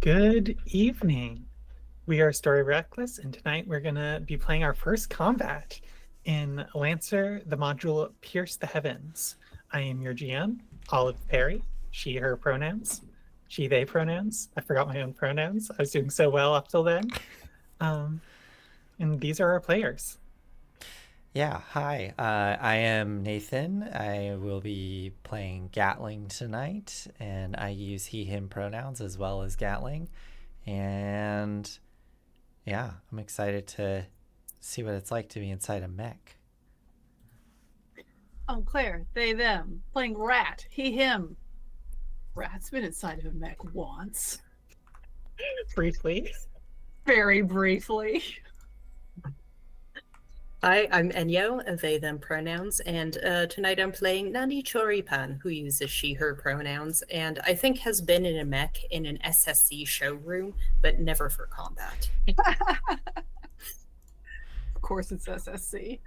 Good evening. We are Story Reckless, and tonight we're going to be playing our first combat in Lancer, the module Pierce the Heavens. I am your GM, Olive Perry, she, her pronouns, she, they pronouns. I forgot my own pronouns. I was doing so well up till then. And these are our players. Yeah, hi. I am Nathan. I will be playing Gatling tonight, and I use he, him pronouns as well as Gatling. And yeah, I'm excited to see what it's like to be inside a mech. I'm Claire, they, them, playing Rat, he, him. Rat's been inside of a mech once. Briefly. Very briefly. Hi, I'm Enyo, they, them pronouns, and tonight I'm playing Nani Choripan, who uses she, her pronouns, and I think has been in a mech in an SSC showroom, but never for combat. Of course it's SSC.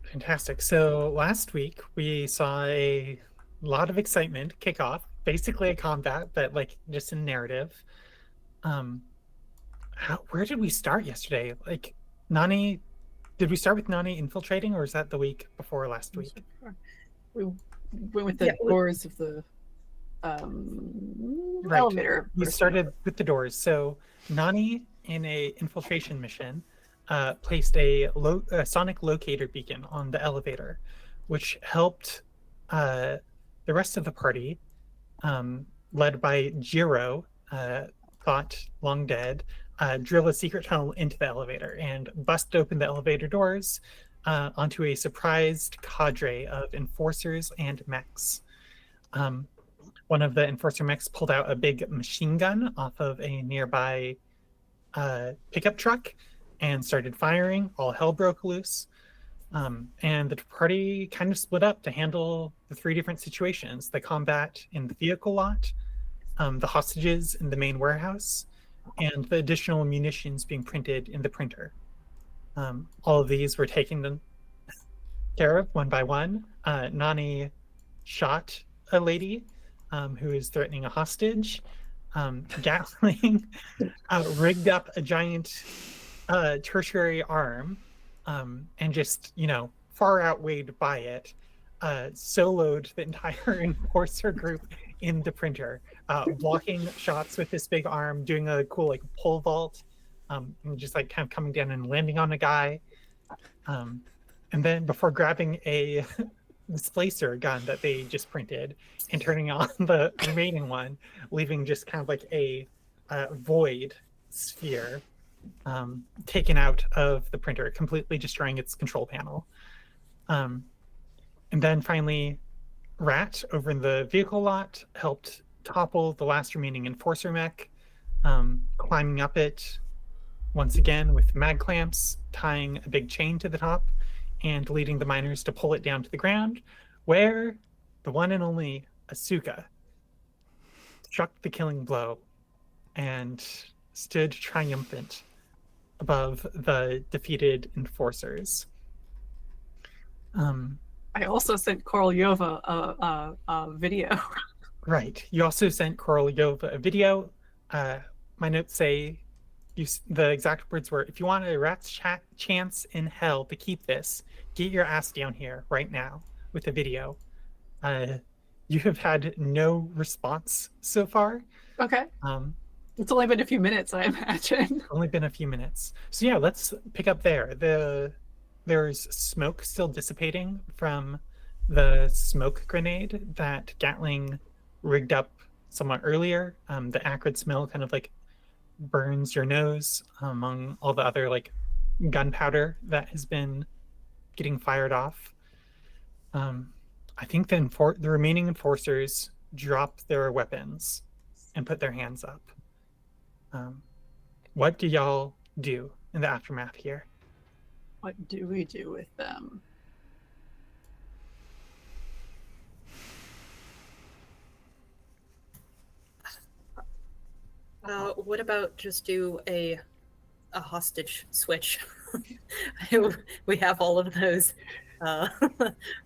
Fantastic. So last week we saw a lot of excitement kick off, basically a combat, but like just a narrative. Where did we start yesterday? Like Nani, did we start with Nani infiltrating, or is that the week before last week? We went with the doors of the elevator. We started with the doors. So Nani, in a infiltration mission, placed a sonic locator beacon on the elevator, which helped the rest of the party, led by Jiro, thought long dead, drill a secret tunnel into the elevator and bust open the elevator doors onto a surprised cadre of enforcers and mechs. One of the enforcer mechs pulled out a big machine gun off of a nearby pickup truck and started firing. All hell broke loose. And the party kind of split up to handle the three different situations: the combat in the vehicle lot, the hostages in the main warehouse, and the additional munitions being printed in the printer. All of these were taken care of one by one. Nani shot a lady who is threatening a hostage. Gatling rigged up a giant tertiary arm and just, far outweighed by it, soloed the entire enforcer group in the printer, blocking shots with this big arm, doing a cool pole vault, and just kind of coming down and landing on a guy. And then before grabbing a displacer gun that they just printed and turning on the remaining one, leaving just kind of a void sphere taken out of the printer, completely destroying its control panel. And then finally, Rat over in the vehicle lot helped topple the last remaining enforcer mech, climbing up it once again with mag clamps, tying a big chain to the top, and leading the miners to pull it down to the ground, where the one and only Asuka struck the killing blow and stood triumphant above the defeated enforcers. I also sent Korolyova a video. Right. You also sent Korolyova a video. My notes say the exact words were, "If you want a rat's chance in hell to keep this, get your ass down here right now," with a video. You have had no response so far. Okay. It's only been a few minutes, I imagine. Only been a few minutes. So yeah, let's pick up there. There's smoke still dissipating from the smoke grenade that Gatling rigged up somewhat earlier. The acrid smell kind of burns your nose among all the other gunpowder that has been getting fired off. I think the remaining enforcers drop their weapons and put their hands up. What do y'all do in the aftermath here? What do we do with them? What about just do a hostage switch? We have all of those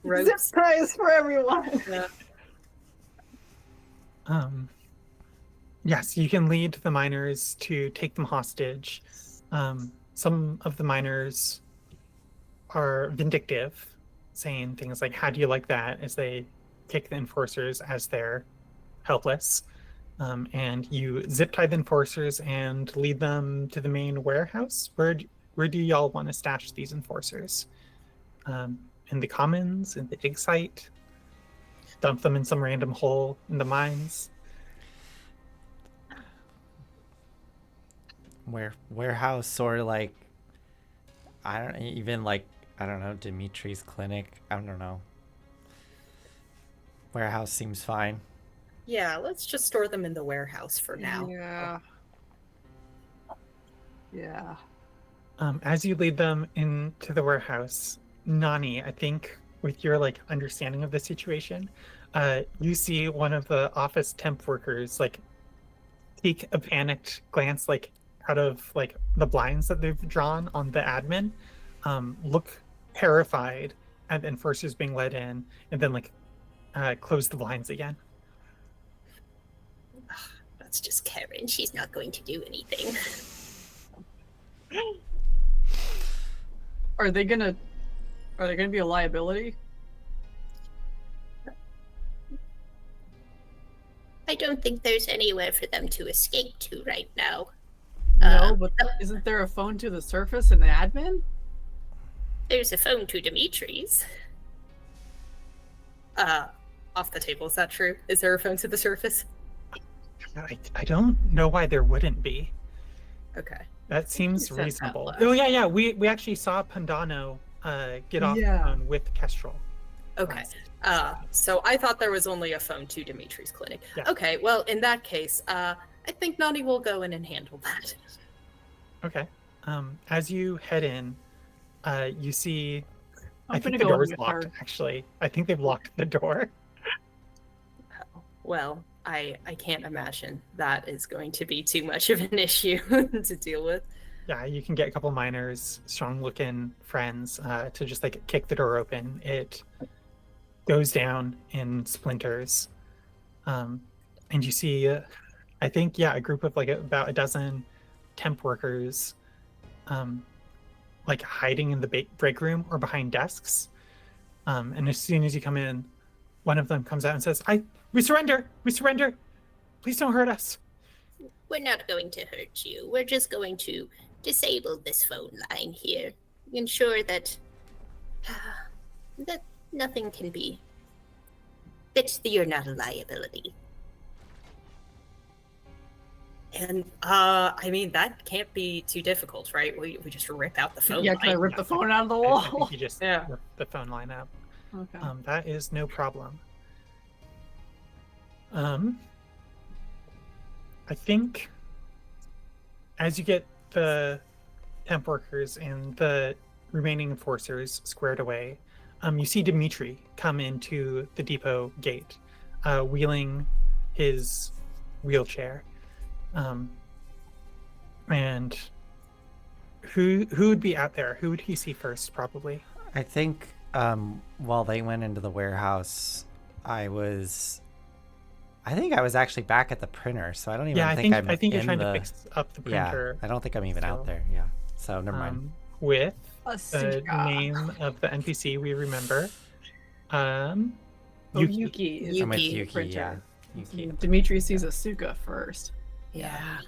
ropes. Zip ties for everyone. Yeah. Yes, you can lead the miners to take them hostage. Some of the miners are vindictive, saying things like, "How do you like that?" as they kick the enforcers as they're helpless. And you zip tie the enforcers and lead them to the main warehouse. Where do y'all want to stash these enforcers? In the commons, in the dig site, dump them in some random hole in the mines. Warehouse or like I don't even like I don't know, Dimitri's clinic. I don't know. Warehouse seems fine. Yeah, let's just store them in the warehouse for now. Yeah. Yeah. As you lead them into the warehouse, Nani, I think with your like understanding of the situation, you see one of the office temp workers like take a panicked glance like out of like the blinds that they've drawn on the admin, look terrified at the enforcers being let in, and then like close the blinds again. That's just Karen. She's not going to do anything. Are they gonna be a liability? I don't think there's anywhere for them to escape to right now. No, but isn't there a phone to the surface and the admin? There's a phone to Dimitri's. Off the table, is that true? Is there a phone to the surface? I don't know why there wouldn't be. Okay. That seems said that reasonable. last. Oh yeah. We actually saw Pandano get off the phone with Kestrel. Okay. So I thought there was only a phone to Dimitri's clinic. Yeah. Okay, well, in that case, I think Nani will go in and handle that. Okay. As you head in, you see. I I'm think gonna the go in door's with locked. her. Actually, I think they've locked the door. Well, I can't imagine that is going to be too much of an issue to deal with. Yeah, you can get a couple miners, strong-looking friends, to just like kick the door open. It goes down in splinters, and you see, I think, a group of like about a dozen temp workers, like hiding in the break room or behind desks. And as soon as you come in, one of them comes out and says, "We surrender! We surrender! Please don't hurt us." We're not going to hurt you. We're just going to disable this phone line here. Ensure that that nothing can be. That you're not a liability. And I mean that can't be too difficult, right? We just rip out the phone line. Can I rip the phone out of the I wall? think you just Yeah. rip the phone line up. Okay. That is no problem. I think as you get the temp workers and the remaining enforcers squared away, you see Dimitri come into the depot gate, wheeling his wheelchair. And who would be out there? Who would he see first, probably? I think while they went into the warehouse, I think I was actually back at the printer, so I don't even I think I'm think you're in trying the... to fix up the printer. I don't think I'm even out there. Yeah, so never mind. With the Asuka. name of the NPC we remember, Yuki is I'm with the Yuki. printer. Yeah, Yuki. Dimitri sees Asuka first. Yeah.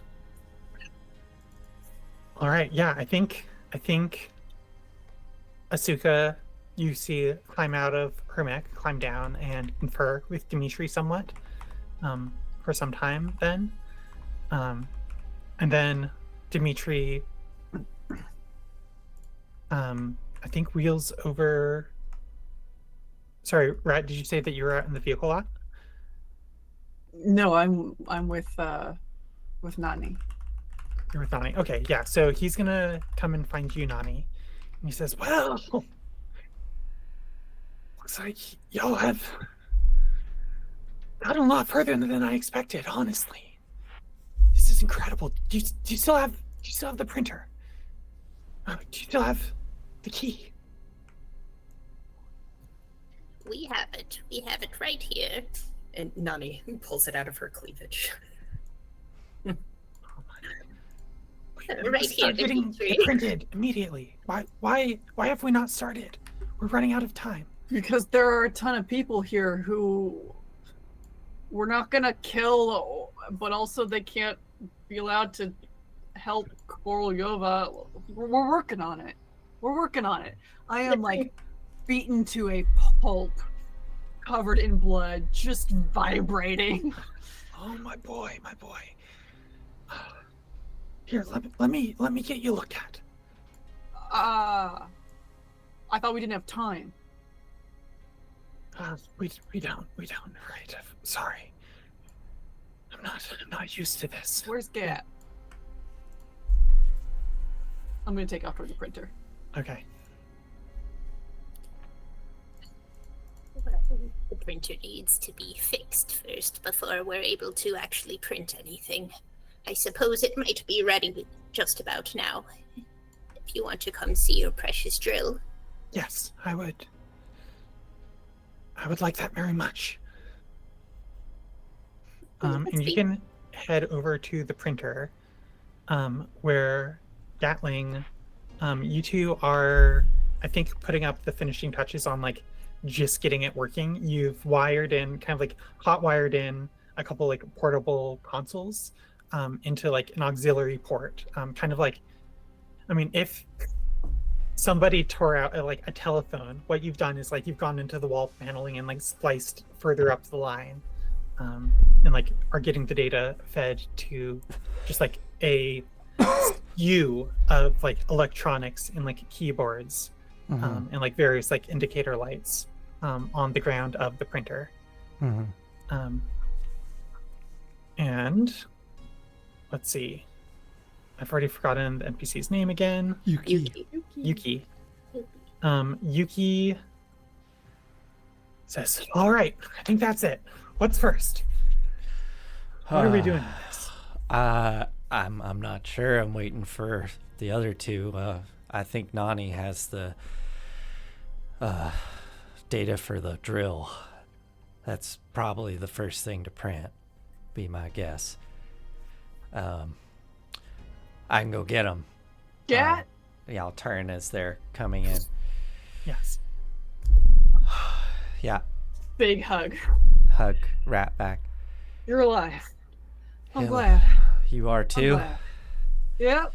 All right, I think Asuka, you see climb out of her mech, climb down, and confer with Dimitri somewhat for some time. Then, and then Dimitri, I think wheels over. Sorry, Rat, did you say that you were out in the vehicle lot? No, I'm with Nani. You're with Nani. Okay, so he's gonna come and find you, Nani. And he says, "Well, looks like y'all have gotten a lot further than I expected, honestly. This is incredible. Do you still have the printer? Do you still have the key?" We have it. We have it right here. And Nani pulls it out of her cleavage. Right here, Start getting Dimitri. it printed immediately. Why have we not started? We're running out of time. Because there are a ton of people here who we're not gonna kill, but also they can't be allowed to help Korolyova. We're working on it. We're working on it. I am like beaten to a pulp, covered in blood, just vibrating. Oh my boy, my boy. Here, let me get you looked at. I thought we didn't have time. We don't. Right. Sorry. I'm not used to this. Where's Gat? I'm gonna take off toward the printer. Okay. The printer needs to be fixed first before we're able to actually print anything. I suppose it might be ready just about now. If you want to come see your precious drill. Yes, I would. I would like that very much. And you can head over to the printer, where Gatling, you two are, I think, putting up the finishing touches on like just getting it working. You've wired in, kind of like hot wired in a couple like portable consoles into like an auxiliary port. Kind of like, I mean, if somebody tore out like a telephone, what you've done is like you've gone into the wall paneling and like spliced further up the line, and like are getting the data fed to just like a U of like electronics and like keyboards, and like various like indicator lights on the ground of the printer. And let's see, I've already forgotten the NPC's name again. Yuki. Yuki. Yuki says, "All right, I think that's it. What's first? What are we doing with this?" I'm not sure. I'm waiting for the other two. I think Nani has the data for the drill. That's probably the first thing to print, be my guess. I can go get them. Gat? Yeah, I'll turn as they're coming in. Yes. Yeah, Big hug. hug Rat back. You're alive. I'm Yeah. glad. You are I'm too? glad. Yep.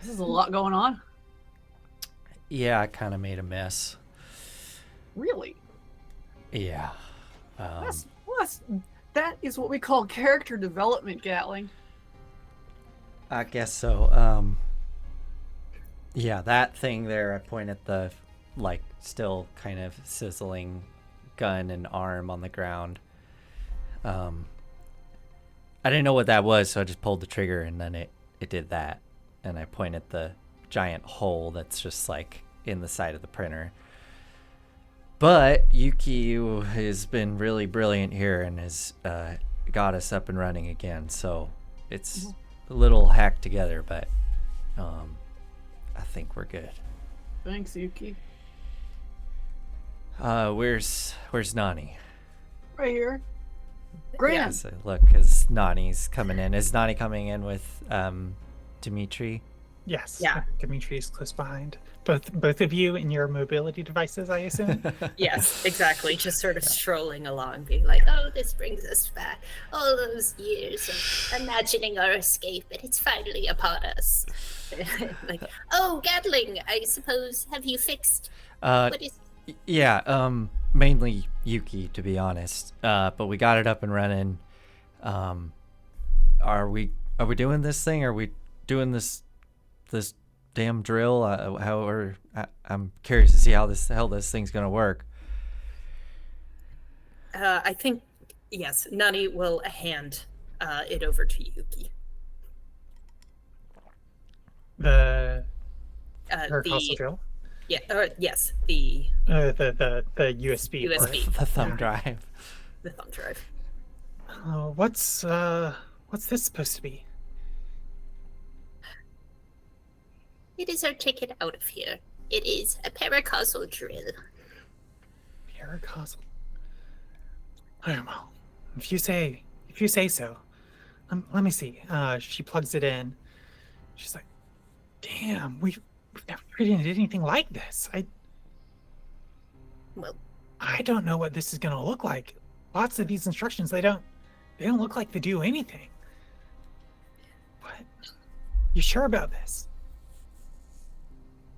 This is a lot going on. Yeah, I kind of made a mess. Really? Yeah. That is what we call character development, Gatling. I guess so. Yeah, that thing there, I point at the, like, still kind of sizzling gun and arm on the ground. I didn't know what that was, so I just pulled the trigger, and then it did that. And I point at the giant hole that's just, like, in the side of the printer. But Yuki has been really brilliant here and has got us up and running again, so it's a little hacked together, but I think we're good. Thanks, Yuki. Where's Nani? Right here. Grand. So look, because Nani's coming in. Is Nani coming in with Dimitri? Yes. Yeah. Dimitri's close behind. Both of you in your mobility devices, I assume. Yes, exactly. Just sort of strolling along, being like, oh, this brings us back. All those years of imagining our escape, and it's finally upon us. Like, oh, Gatling, I suppose, have you fixed? What is... Yeah, mainly Yuki, to be honest. But we got it up and running. Are we doing this thing? Are we doing this damn drill? I'm curious to see how this thing's gonna work. I think, yes, Nani will hand it over to Yuki. The Paracostal drill? Yeah, yes, the USB. USB. port. The thumb drive. the thumb drive. What's this supposed to be? It is our ticket out of here. It is a paracausal drill. Paracostal. I don't know. If you say so. Let me see. She plugs it in. She's like, damn, we've never created anything like this. Well, I don't know what this is gonna look like. Lots of these instructions, they don't look like they do anything. What? You sure about this?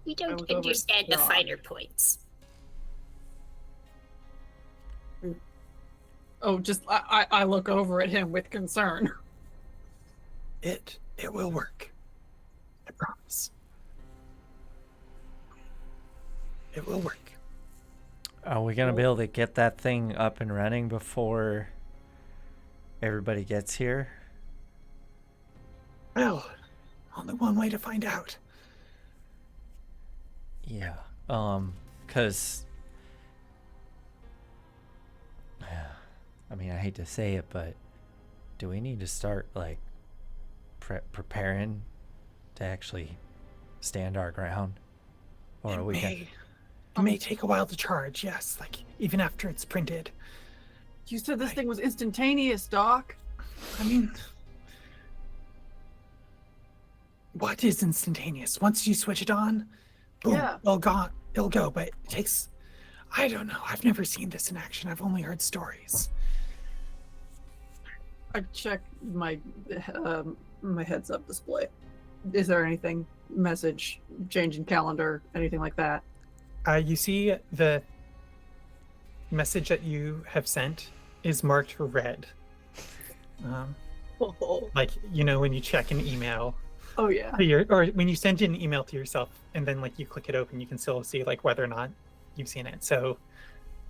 we I don't look over at understand the Doc. finer points. Oh, just I look over at him with concern. It will work. I promise. It will work. Are we gonna be able to get that thing up and running before everybody gets here? Well, only one way to find out. Yeah. 'Cause I mean, I hate to say it, but do we need to start like preparing to actually stand our ground, or are we gonna? It may take a while to charge, yes, like even after it's printed. You said this thing was instantaneous, Doc. I mean, what is instantaneous? Once you switch it on, boom, Yeah. it'll go, but it takes, I don't know, I've never seen this in action. I've only heard stories. I check my heads up display. Is there anything, message, change in calendar, anything like that? You see the message that you have sent is marked red. Like, you know, when you check an email, Oh yeah. or when you send an email to yourself and then like you click it open, you can still see like whether or not you've seen it. So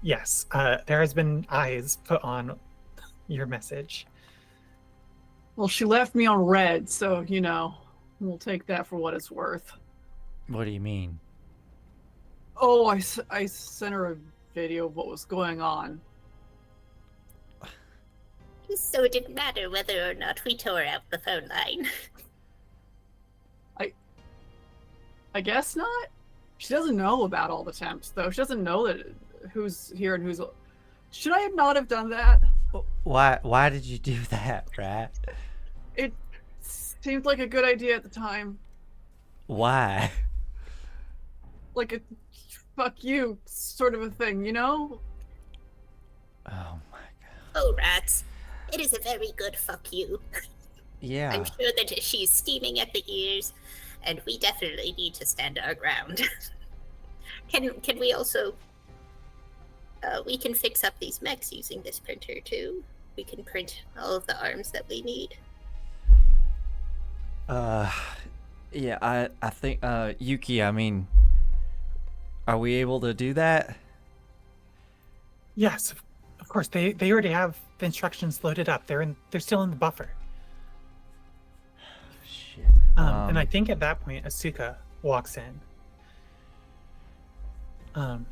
yes, there has been eyes put on your message. Well, she left me on red, so you know, we'll take that for what it's worth. What do you mean? Oh, I sent her a video of what was going on. So it didn't matter whether or not we tore out the phone line. I guess not. She doesn't know about all the temps, though. She doesn't know that who's here and who's. Should I not have done that? Why did you do that, Rat? It seemed like a good idea at the time. Why? Like a fuck you sort of a thing, you know? Oh my god. Oh, rats. It is a very good fuck you. Yeah. I'm sure that she's steaming at the ears, and we definitely need to stand our ground. Can we also... we can fix up these mechs using this printer, too. We can print all of the arms that we need. Yeah, I think, Yuki, I mean, are we able to do that? Yes, of course. They already have the instructions loaded up. They're still in the buffer. Shit. And I think at that point, Asuka walks in.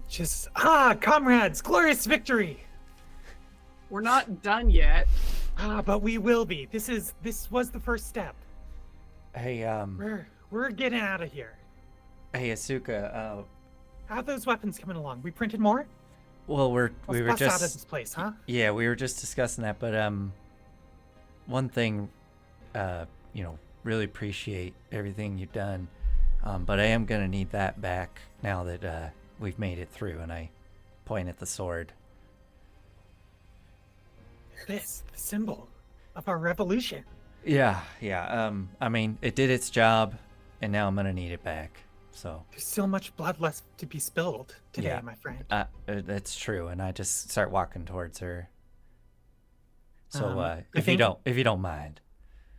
Just comrades, glorious victory! We're not done yet. But we will be. This was the first step. Hey, We're getting out of here. hey, Asuka, How those weapons coming along? We printed more? well, we Let's were bust out of just, this place, huh? yeah, we were just discussing that, but, one thing, you know, really appreciate everything you've done, but I am gonna need that back now that, we've made it through, and I point at the sword. This, the symbol of our revolution. Yeah, I mean, it did its job, and now I'm gonna need it back, so. There's still much blood left to be spilled today, Yeah. my friend. That's true, and I just start walking towards her. So, I if you think- don't mind.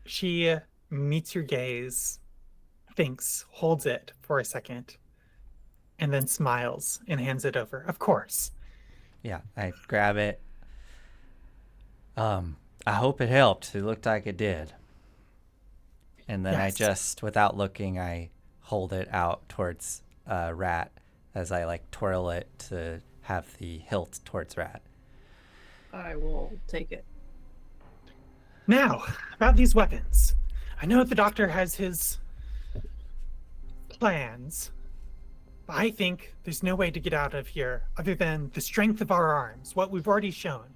She meets your gaze, thinks, holds it for a second, and then smiles and hands it over. Of course. Yeah, I grab it. I hope it helped. It looked like it did. And then I Yes. just, without looking, I hold it out towards Rat as I like twirl it to have the hilt towards Rat. I will take it. Now, about these weapons. I know the doctor has his plans, but I think there's no way to get out of here other than the strength of our arms, what we've already shown.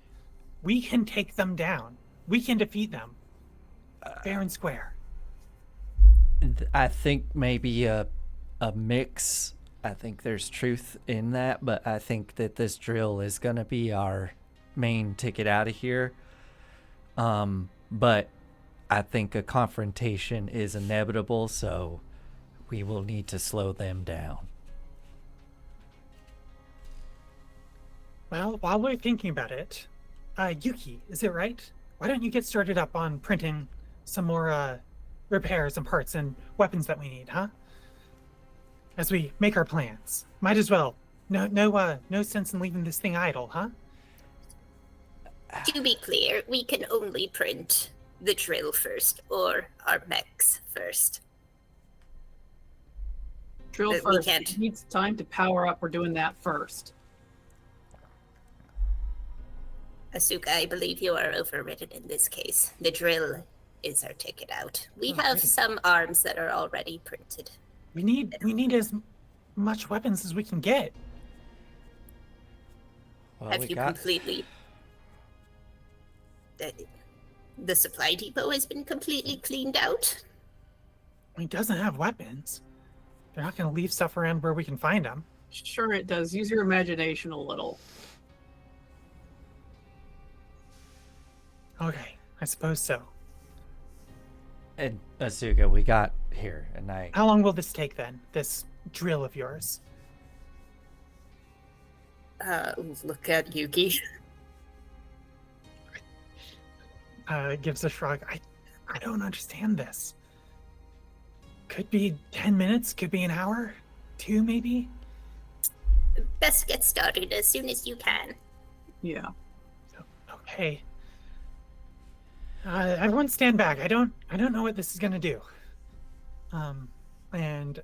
We can take them down. We can defeat them. fair and square? I think maybe a mix. I think there's truth in that, but I think that this drill is gonna be our main ticket out of here. But I think a confrontation is inevitable, so we will need to slow them down. Well, while we're thinking about it, Yuki, is it right? Why don't you get started up on printing some more repairs and parts and weapons that we need, huh? As we make our plans. Might as well. No sense in leaving this thing idle, huh? To be clear, we can only print the drill first, or our mechs first. Drill We first. can't. It needs time to power up. We're doing that first. Asuka, I believe you are overridden in this case. The drill is our ticket out. We have some arms that are already printed. We need as much weapons as we can get. Well, Have you completely... The supply depot has been completely cleaned out? He doesn't have weapons. They're not going to leave stuff around where we can find them. Sure, it does. Use your imagination a little. Okay, I suppose so. And Asuka, we got here, and I. How long will this take then? This drill of yours? Look at Yuki. Gives a shrug. I don't understand this. Could be 10 minutes, could be an hour, 2 maybe. Best get started as soon as you can. Yeah. Okay. Everyone stand back. I don't know what this is gonna do. And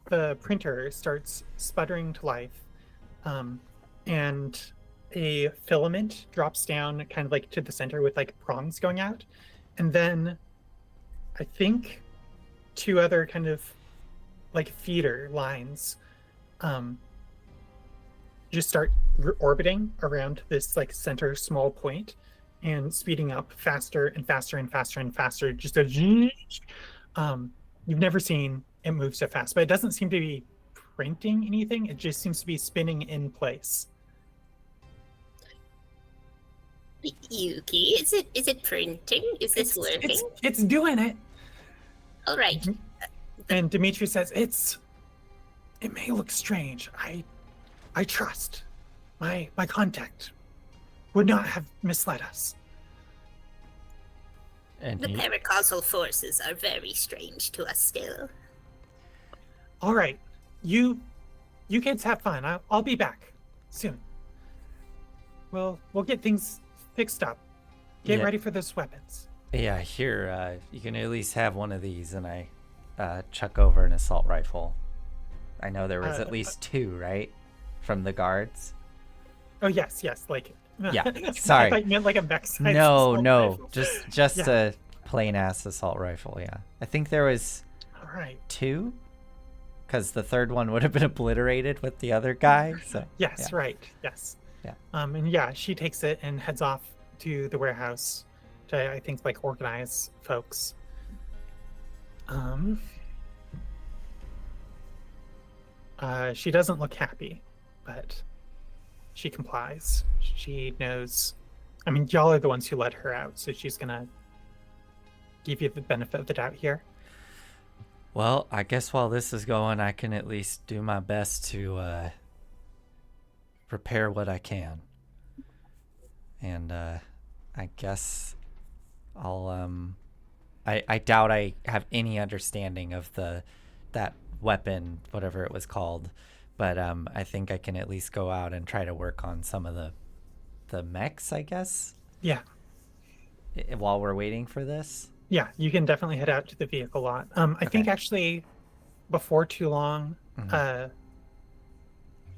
the printer starts sputtering to life. And a filament drops down kind of like to the center with like prongs going out. And then I think 2 other kind of like feeder lines just start orbiting around this like center small point and speeding up faster and faster and faster and faster. Just a you've never seen it move so fast, but it doesn't seem to be printing anything. It just seems to be spinning in place. Yuki, is it printing? Is this working? It's doing it. All right. And Dimitri says, it may look strange. I trust. My contact would not have misled us. And The paracausal forces are very strange to us still. All right. You kids have fun. I'll be back soon. We'll get things fixed up. Get ready for those weapons. Yeah, here, you can at least have one of these, and I chuck over an assault rifle. I know there was at least 2, right? From the guards? Oh, yes, like... Yeah, I sorry. thought you meant like a mech-sized No, assault no, rifle. just Yeah. a plain-ass assault rifle, yeah. I think there was All right. 2? Because the third one would have been obliterated with the other guy, so... Yes, yeah. right. Yes. Yeah. And yeah, she takes it and heads off to the warehouse to, I think, like organize folks. She doesn't look happy, but she complies. She knows. I mean, y'all are the ones who let her out, so she's gonna give you the benefit of the doubt here. Well, I guess while this is going, I can at least do my best to prepare what I can. And I guess I'll I doubt I have any understanding of that weapon, whatever it was called, but I think I can at least go out and try to work on some of the mechs, I guess. Yeah. While we're waiting for this. Yeah, you can definitely head out to the vehicle lot. I think actually before too long,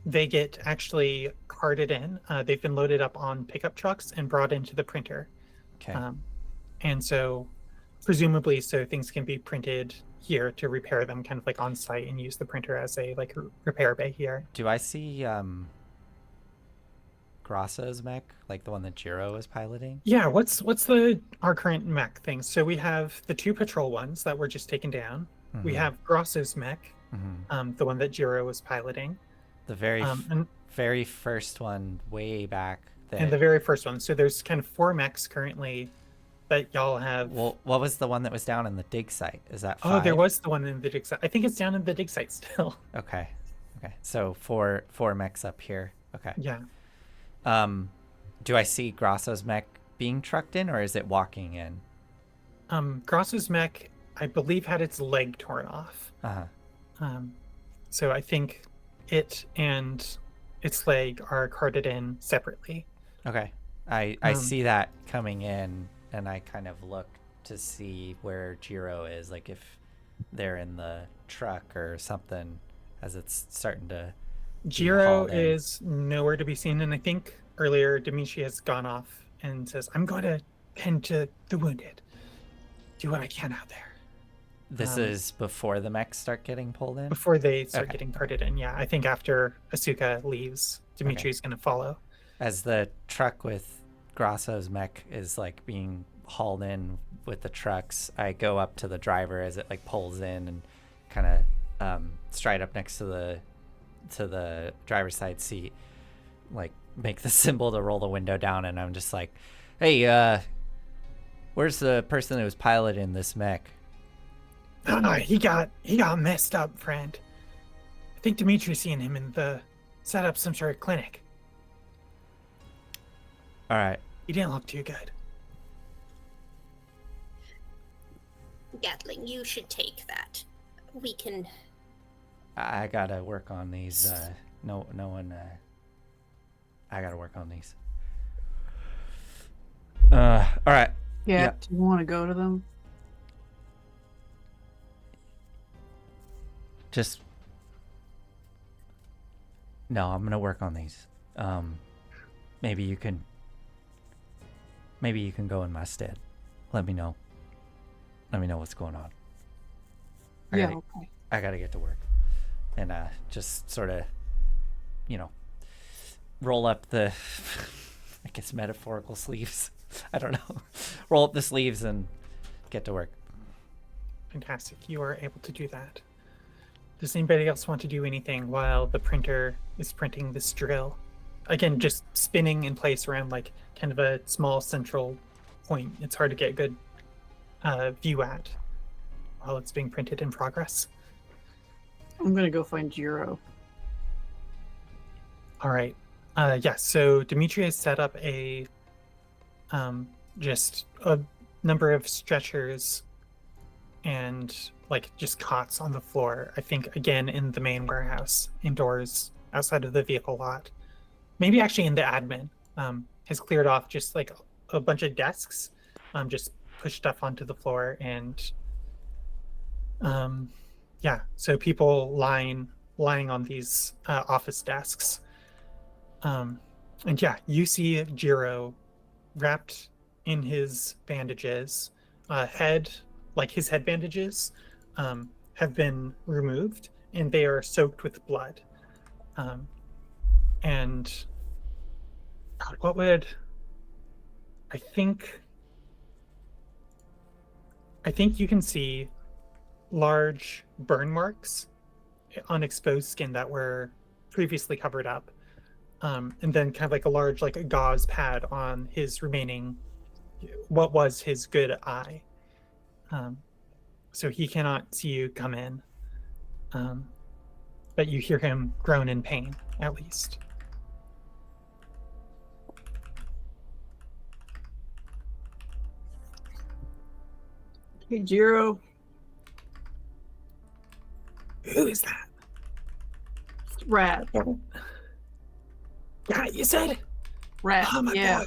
they get actually carted in. They've been loaded up on pickup trucks and brought into the printer. Okay. And so presumably so things can be printed here to repair them kind of like on site and use the printer as a like repair bay here. Do I see Grosso's mech, like the one that Jiro was piloting? Yeah, what's our current mech things? So we have the 2 patrol ones that were just taken down. We Mhm. have Grosso's mech, Mhm. the one that Jiro was piloting. The very And very first one way back and the very first one. So there's kind of 4 mechs currently that y'all have. Well, what was the one that was down in the dig site? Is that 5? Oh, there was the one in the dig site. I think it's down in the dig site still. Okay. So four mechs up here. Okay. Yeah. Do I see Grosso's mech being trucked in, or is it walking in? Grosso's mech, I believe, had its leg torn off. So I think it and its leg are carted in separately. Okay. I see that coming in, and I kind of look to see where Jiro is, like if they're in the truck or something, as it's starting to. Jiro is nowhere to be seen, and I think earlier Dimitri has gone off and says, "I'm going to tend to the wounded. Do what I can out there." This is before the mechs start getting pulled in? Before they start getting carted in, yeah. I think after Asuka leaves, Dimitri's going to follow. As the truck with Grosso's mech is like being hauled in with the trucks, I go up to the driver as it like pulls in and kind of stride up next to the driver's side seat, like make the symbol to roll the window down, and I'm just like, "Hey, where's the person who was piloting this mech?" He got messed up, friend. I think Dimitri's seen him in the set up some sort of clinic. All right. He didn't look too good. Gatling, you should take that. We can. I gotta work on these. No one. I gotta work on these. All right. Yeah. Do you want to go to them? Just. No, I'm gonna work on these. Maybe you can go in my stead. Let me know what's going on. Okay. I gotta get to work. And just sort of, roll up the, I guess, metaphorical sleeves. I don't know. Roll up the sleeves and get to work. Fantastic. You are able to do that. Does anybody else want to do anything while the printer is printing this drill? Again, just spinning in place around like kind of a small central point. It's hard to get a good view at while it's being printed in progress. I'm gonna go find Jiro. All right. So Dimitri has set up just a number of stretchers and like just cots on the floor. I think again in the main warehouse, indoors, outside of the vehicle lot. Maybe actually in the admin. Has cleared off just like a bunch of desks, just push stuff onto the floor, and so people lying on these office desks. You see Jiro wrapped in his bandages, his head bandages have been removed, and they are soaked with blood. And God, what would I think you can see large burn marks on exposed skin that were previously covered up, and then kind of like a large like a gauze pad on his remaining, what was his good eye. So he cannot see you come in, but you hear him groan in pain, at least. Hey, Jiro. Who is that? Rat. Yeah, you said? Rat, Oh, my yeah. boy.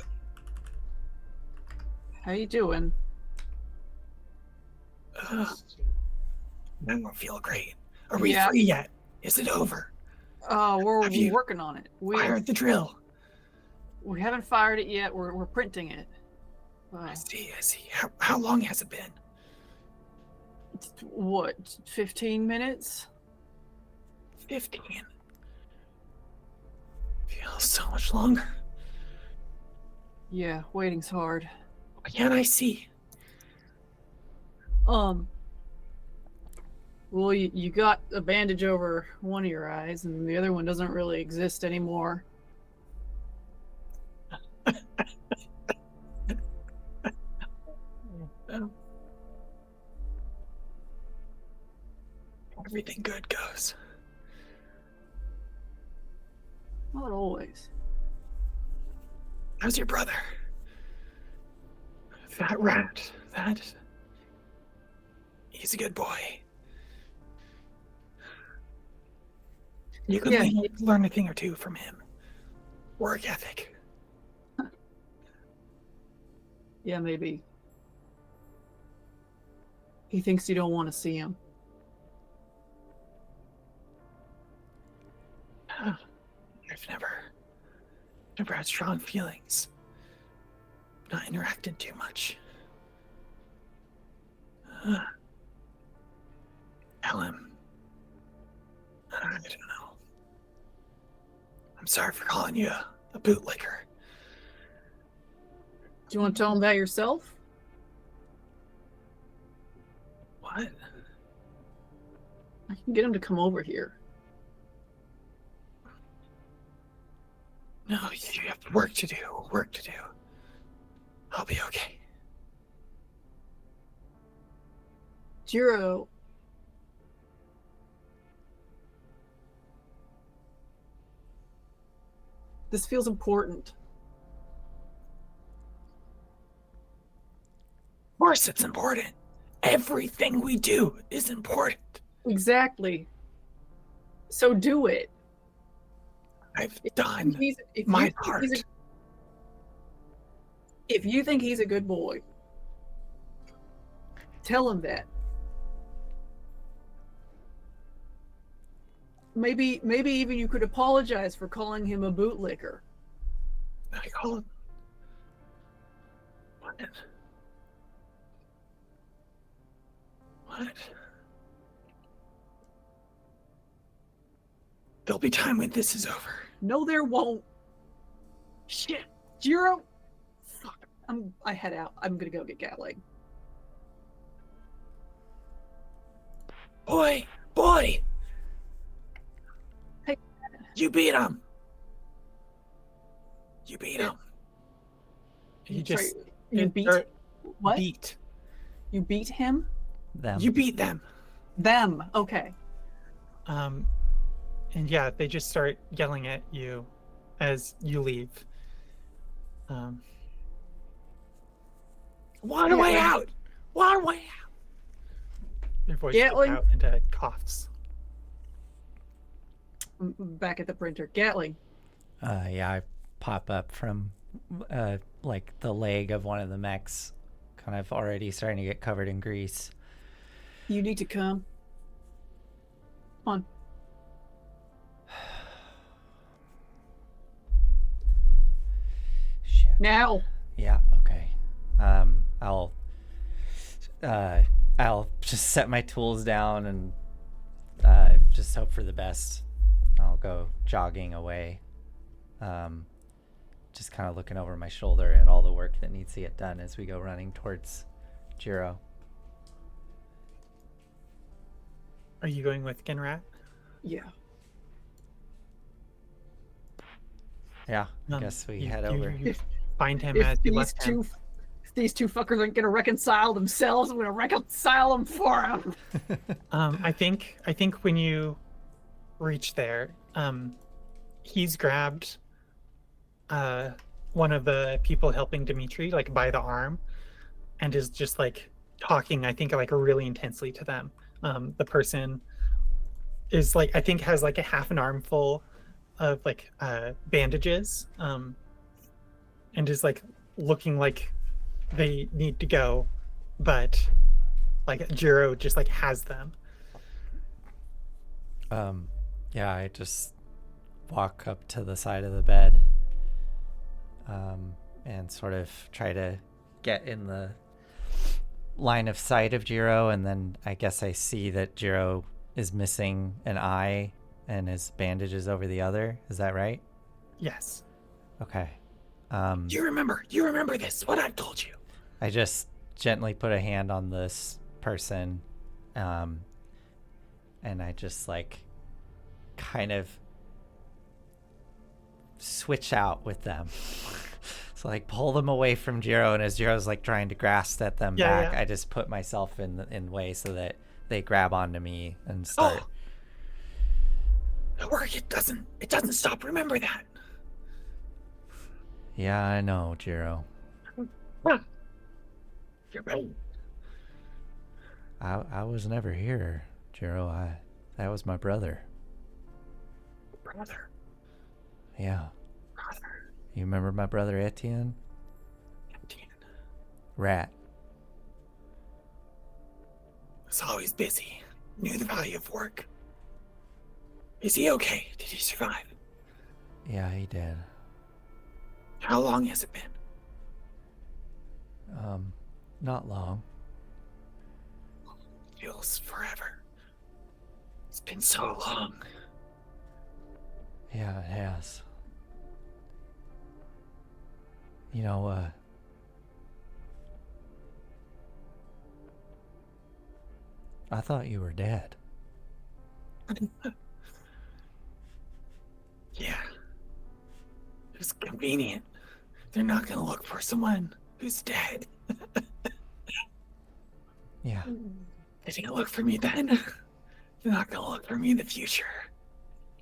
How you doing? I don't feel great. Are we Yeah. free yet? Is it over? We're Have you working on it. I heard the drill. We haven't fired it yet. We're printing it. I see. How long has it been? What, 15 minutes? 15. Feels so much longer. Yeah, waiting's hard. Why can't I see? Well, you got a bandage over one of your eyes, and the other one doesn't really exist anymore. Everything good goes. Not always. How's your brother? That rat. He's a good boy. You could Yeah. learn a thing or two from him. Work ethic. Yeah, maybe. He thinks you don't want to see him. I've never had strong feelings. Not interacted too much. Tell him. I don't know. I'm sorry for calling you a bootlicker. Do you want to tell him that yourself? What? I can get him to come over here. No, you have work to do. I'll be okay. Jiro. This feels important. Of course it's important. Everything we do is important. Exactly. So do it. I've done If my you think part. If you think he's a good boy, tell him that. Maybe even you could apologize for calling him a bootlicker. I call him. What? There'll be time when this is over. No, there won't. Shit, Jiro. Fuck. I head out. I'm gonna go get Gatling. Boy! Hey. You beat him! He just Sorry, you beat what? You beat him? Them. You beat them. Them. Okay. And yeah, they just start yelling at you as you leave. Water way out! Your voice goes Gatling? out into coughs. Back at the printer. Gatling. Yeah, I pop up from like the leg of one of the mechs, kind of already starting to get covered in grease. You need to come. Come on. Shit. Now. Yeah, okay. I'll just set my tools down and just hope for the best. I'll go jogging away. Just kind of looking over my shoulder at all the work that needs to get done as we go running towards Jiro. Are you going with Genrat? Yeah. Yeah, I guess we head you, over. You find him If as you left him. if these two fuckers aren't gonna reconcile themselves, I'm gonna reconcile them for them. I think when you reach there, he's grabbed one of the people helping Dimitri like by the arm and is just like talking, I think, like really intensely to them. The person is like, I think has like a half an armful of like bandages, and is like looking like they need to go, but like Jiro just like has them. Yeah, I just walk up to the side of the bed, and sort of try to get in the line of sight of Jiro, and then I guess I see that Jiro is missing an eye and his bandage is over the other. Is that right? Yes. Okay. You remember this, what I've told you. I just gently put a hand on this person, and I just like kind of switch out with them. So like pull them away from Jiro, and as Jiro's like trying to grasp at them back, I just put myself in way so that they grab onto me and start. Oh. The work, it doesn't stop. Remember that. Yeah, I know, Jiro. You're right. I was never here, Jiro. That was my brother. Brother. Yeah. Brother. You remember my brother Etienne? Etienne. Rat. Was always busy. Knew the value of work. Is he okay? Did he survive? Yeah, he did. How long has it been? Not long. Feels forever. It's been so long. Yeah, it has. You know, I thought you were dead. Yeah. It was convenient. They're not gonna look for someone who's dead. Yeah. They didn't look for me then. They're not gonna look for me in the future.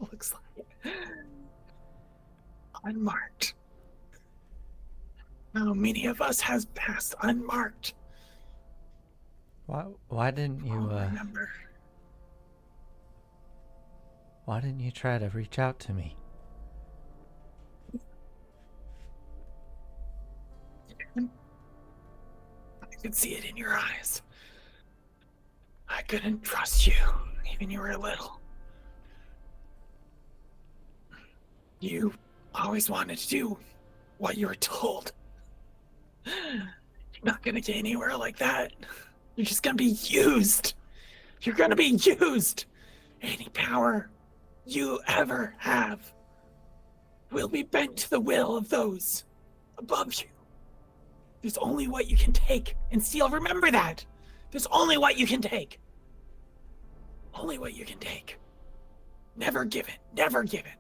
Looks like unmarked. How many of us has passed unmarked? Why didn't you Remember. why didn't you try to reach out to me? I could see it in your eyes. I couldn't trust you, even you were little. You always wanted to do what you were told. You're not gonna get anywhere like that. You're just gonna be used. You're gonna be used. Any power you ever have will be bent to the will of those above you. There's only what you can take, and Steel, remember that. There's only what you can take. Only what you can take. Never give it. Never give it.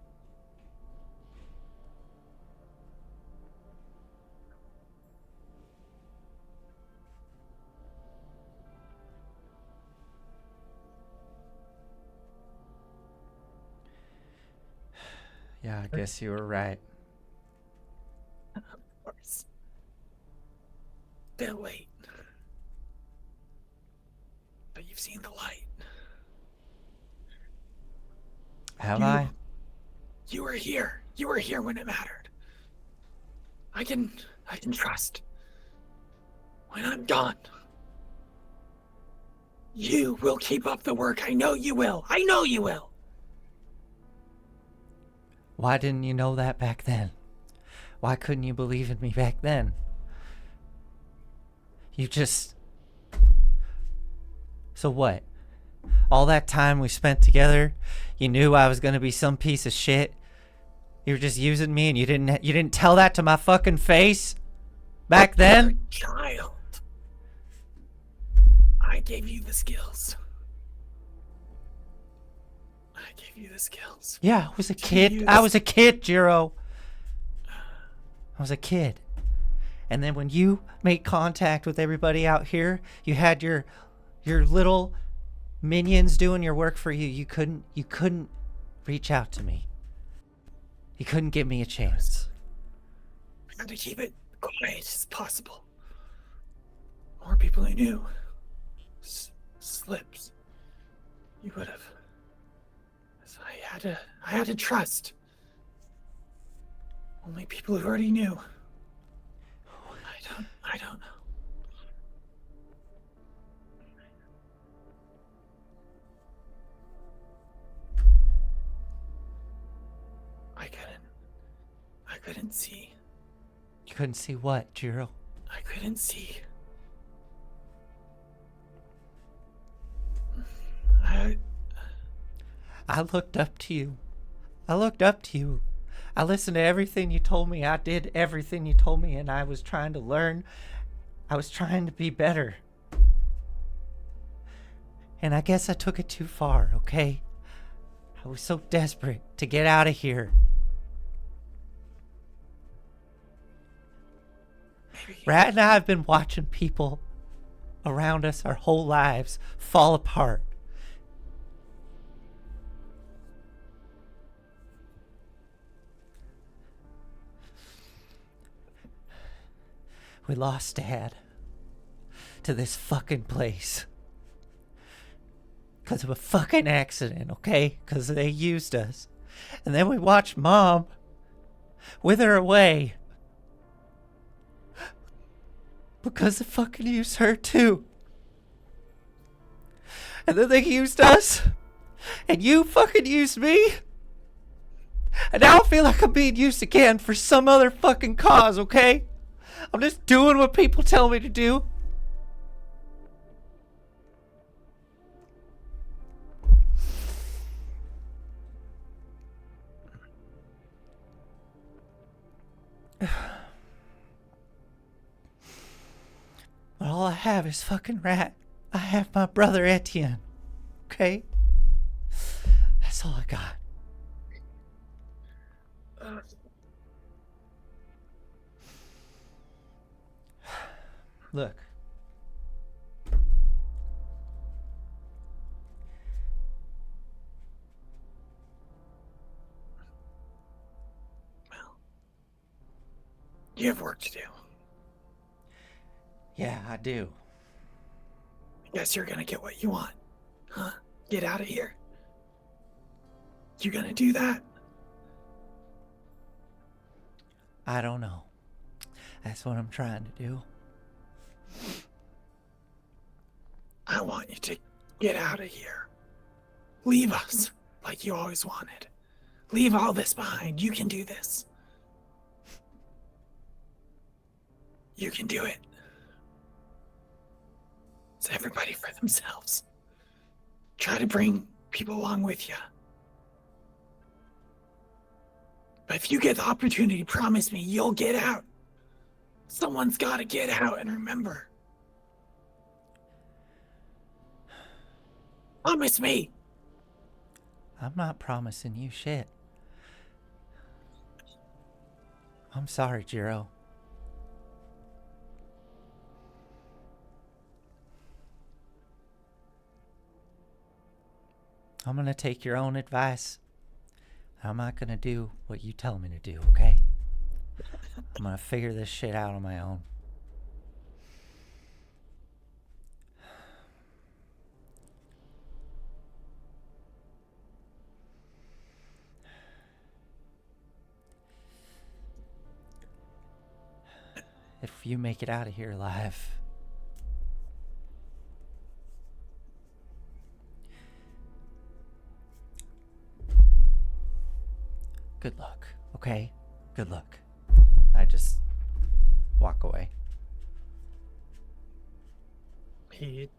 Yeah, I guess you were right. Of course. They'll wait. But you've seen the light. Have I? You were here. You were here when it mattered. I can trust. When I'm gone, you will keep up the work. I know you will. I know you will. Why didn't you know that back then? Why couldn't you believe in me back then? You just... So what? All that time we spent together, you knew I was gonna be some piece of shit. You were just using me, and you didn't tell that to my fucking face back then? Child. I gave you the skills. I gave you the skills. Yeah, I was a kid. I was a kid, Jiro. I was a kid. And then when you made contact with everybody out here, you had your little minions doing your work for you. You couldn't reach out to me. You couldn't give me a chance. I had to keep it quiet as possible. More people who knew. Slips. You would have. So I had to trust. Only people who already knew. I don't know. I couldn't see. You couldn't see what, Jiro? I couldn't see. I looked up to you. I looked up to you. I listened to everything you told me. I did everything you told me, and I was trying to learn. I was trying to be better. And I guess I took it too far, okay? I was so desperate to get out of here. Rat and I have been watching people around us our whole lives fall apart. We lost Dad to this fucking place. Because of a fucking accident, okay? Because they used us. And then we watched Mom wither away. Because they fucking used her too. And then they used us. And you fucking used me. And now I feel like I'm being used again for some other fucking cause, okay? I'm just doing what people tell me to do. But all I have is fucking Rat. I have my brother Etienne. Okay? That's all I got. Look. Well, you have work to do. Yeah, I do. I guess you're gonna get what you want. Huh? Get out of here. You gonna do that? I don't know. That's what I'm trying to do. I want you to get out of here. Leave us like you always wanted. Leave all this behind. You can do this. You can do it. It's everybody for themselves. Try to bring people along with you. But if you get the opportunity, promise me you'll get out. Someone's got to get out, and remember. Promise me. I'm not promising you shit. I'm sorry, Jiro. I'm gonna take your own advice. I'm not gonna do what you tell me to do, okay? I'm gonna figure this shit out on my own. If you make it out of here alive, good luck, okay? Good luck. I just walk away.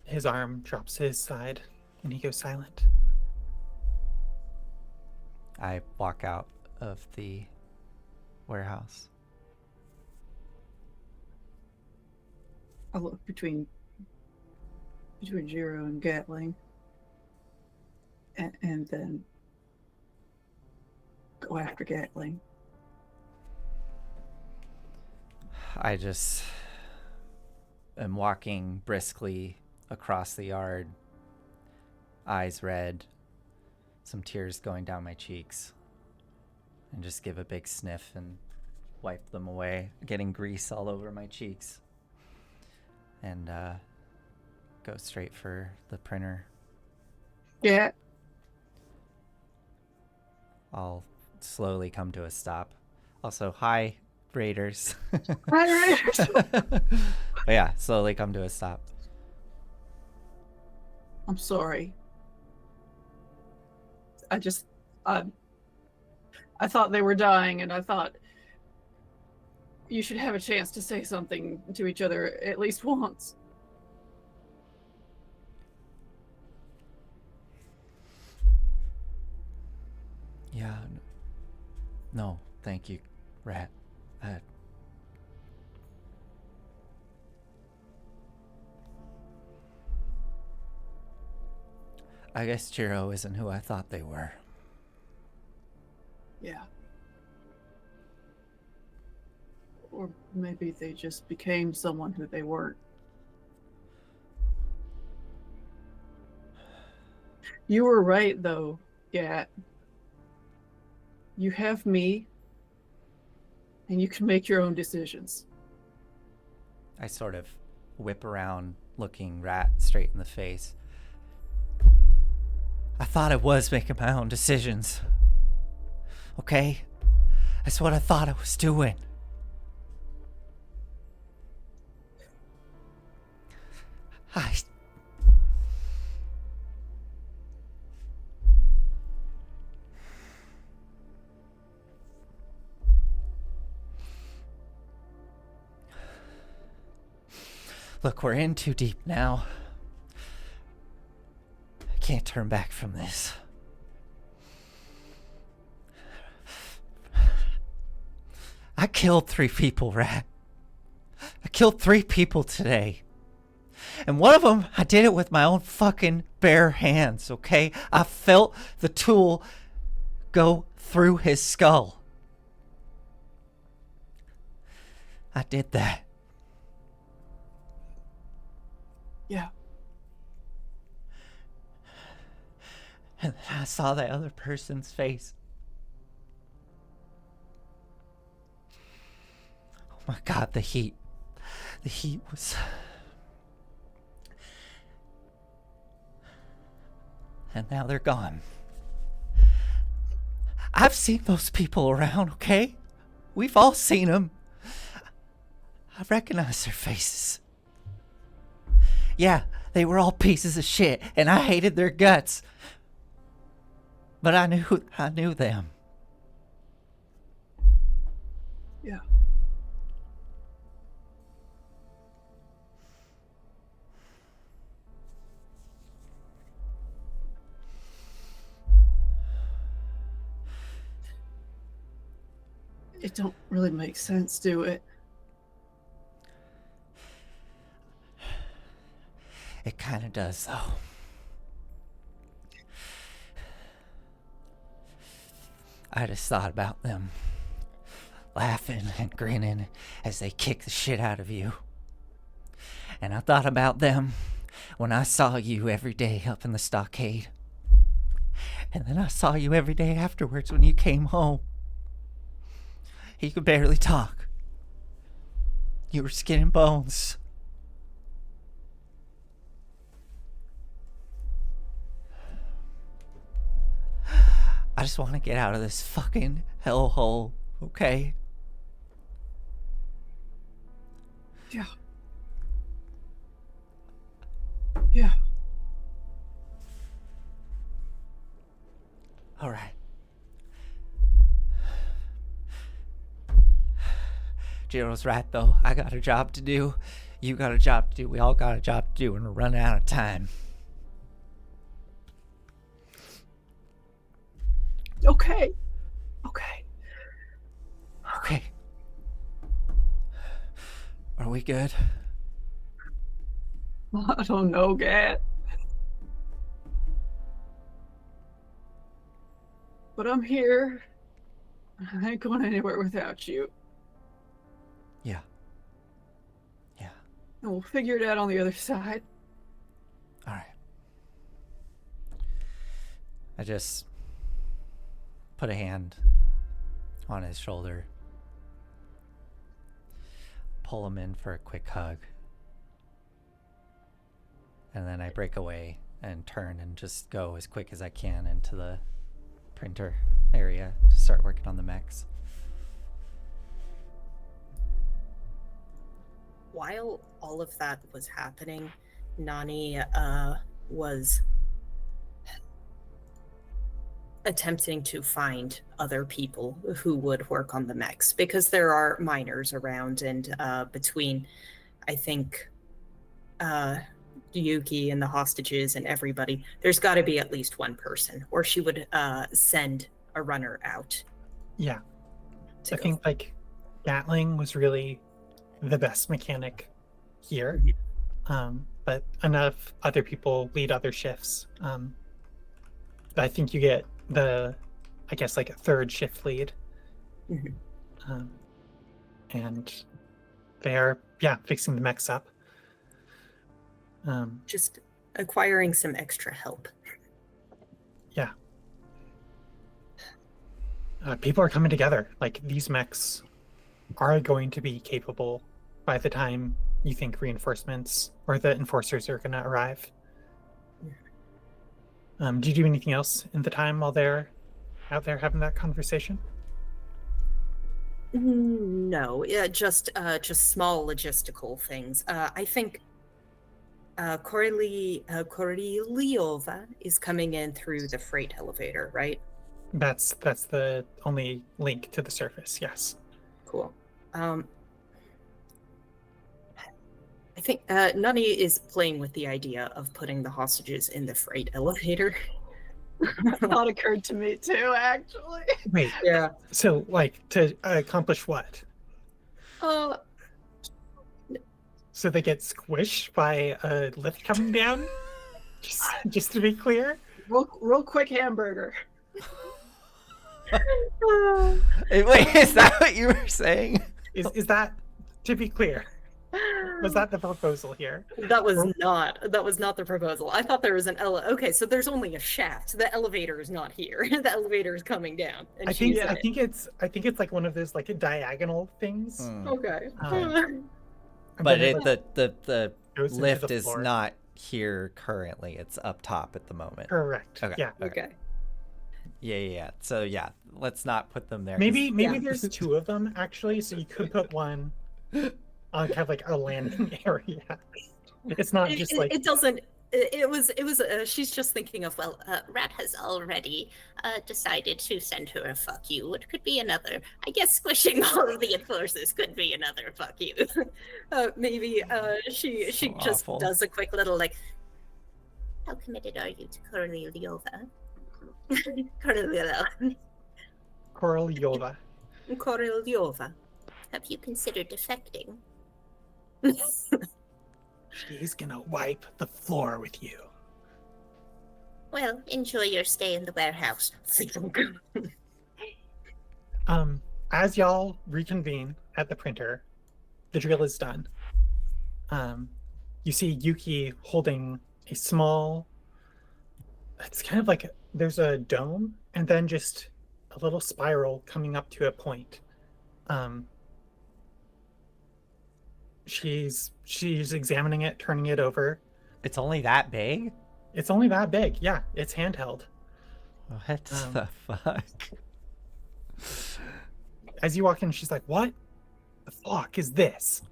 His arm drops to his side, and he goes silent. I walk out of the warehouse. I look between Jiro and Gatling, and then go after Gatling. I just am walking briskly across the yard, eyes red, some tears going down my cheeks, and just give a big sniff and wipe them away, getting grease all over my cheeks, and go straight for the printer. Yeah. I'll slowly come to a stop. Also, hi, Raiders. Hi, Raiders. But yeah, slowly come to a stop. I'm sorry. I thought they were dying, and I thought you should have a chance to say something to each other at least once. Yeah. No, Thank you, Rat. I guess Jiro isn't who I thought they were. Yeah. Or maybe they just became someone who they weren't. You were right, though, Gat. You have me, and you can make your own decisions. I sort of whip around, looking Rat straight in the face. I thought I was making my own decisions. Okay? That's what I thought I was doing. Look, we're in too deep now. I can't turn back from this. I killed 3 people, Rat. I killed 3 people today. And one of them, I did it with my own fucking bare hands, okay? I felt the tool go through his skull. I did that. Yeah. And then I saw that other person's face. Oh my God, the heat. The heat was... And now they're gone. I've seen those people around, okay? We've all seen them. I recognize their faces. Yeah, they were all pieces of shit, and I hated their guts. But I knew them. Yeah. It don't really make sense, do it? It kind of does, though. I just thought about them laughing and grinning as they kick the shit out of you. And I thought about them when I saw you every day up in the stockade. And then I saw you every day afterwards when you came home. You could barely talk. You were skin and bones. I just want to get out of this fucking hellhole, okay? Yeah. Yeah. All right. Jiro's right, though. I got a job to do. You got a job to do. We all got a job to do, and we're running out of time. Okay. Okay. Okay. Are we good? I don't know, Gat. But I'm here. I ain't going anywhere without you. Yeah. Yeah. And we'll figure it out on the other side. All right. I just put a hand on his shoulder, pull him in for a quick hug, and then I break away and turn and just go as quick as I can into the printer area to start working on the mechs. While all of that was happening, Nani was attempting to find other people who would work on the mechs, because there are miners around, and between, I think, Yuki and the hostages and everybody, there's got to be at least one person, or she would send a runner out. Yeah. I think like Gatling was really the best mechanic here, but enough other people lead other shifts. I think you get I guess like a third shift lead, and they are fixing the mechs up. Just acquiring some extra help. Yeah. People are coming together. Like, these mechs are going to be capable by the time you think reinforcements or the enforcers are going to arrive. Do you do anything else in the time while they're out there having that conversation? No, just small logistical things. I think Koroliova is coming in through the freight elevator, right? That's the only link to the surface, yes. Cool. I think Nani is playing with the idea of putting the hostages in the freight elevator. Thought occurred to me too, actually. Wait, Yeah. so, like, to accomplish what? So they get squished by a lift coming down? Just to be clear? Real quick hamburger. Wait, is that what you were saying? Is that, to be clear, was that the proposal here? That was not the proposal. I thought there was an okay, so there's only a shaft. The elevator is not here. The elevator is coming down. And I think it's like one of those like diagonal things. Okay. But then the goes into lift the is floor. not here currently. It's up top at the moment. Correct. Okay. Yeah. Okay. Yeah. So yeah, let's not put them there. Maybe Yeah. there's two of them actually, so you could put one on kind of like a landing area. It's not just like it doesn't. It was. She's just thinking of Rat has already decided to send her a fuck you. It could be another. I guess squishing all of the enforcers could be another fuck you. Maybe she just awful. does a quick little like. How committed are you to Koroliova? Koroliova. Koroliova. Have you considered defecting? She's gonna wipe the floor with you. Well, enjoy your stay in the warehouse. As y'all reconvene at the printer, the drill is done. You see Yuki holding a small, it's kind of like there's a dome and then just a little spiral coming up to a point. She's examining it, turning it over. It's only that big? It's only that big. Yeah, it's handheld. What the fuck? As you walk in, she's like, "What the fuck is this?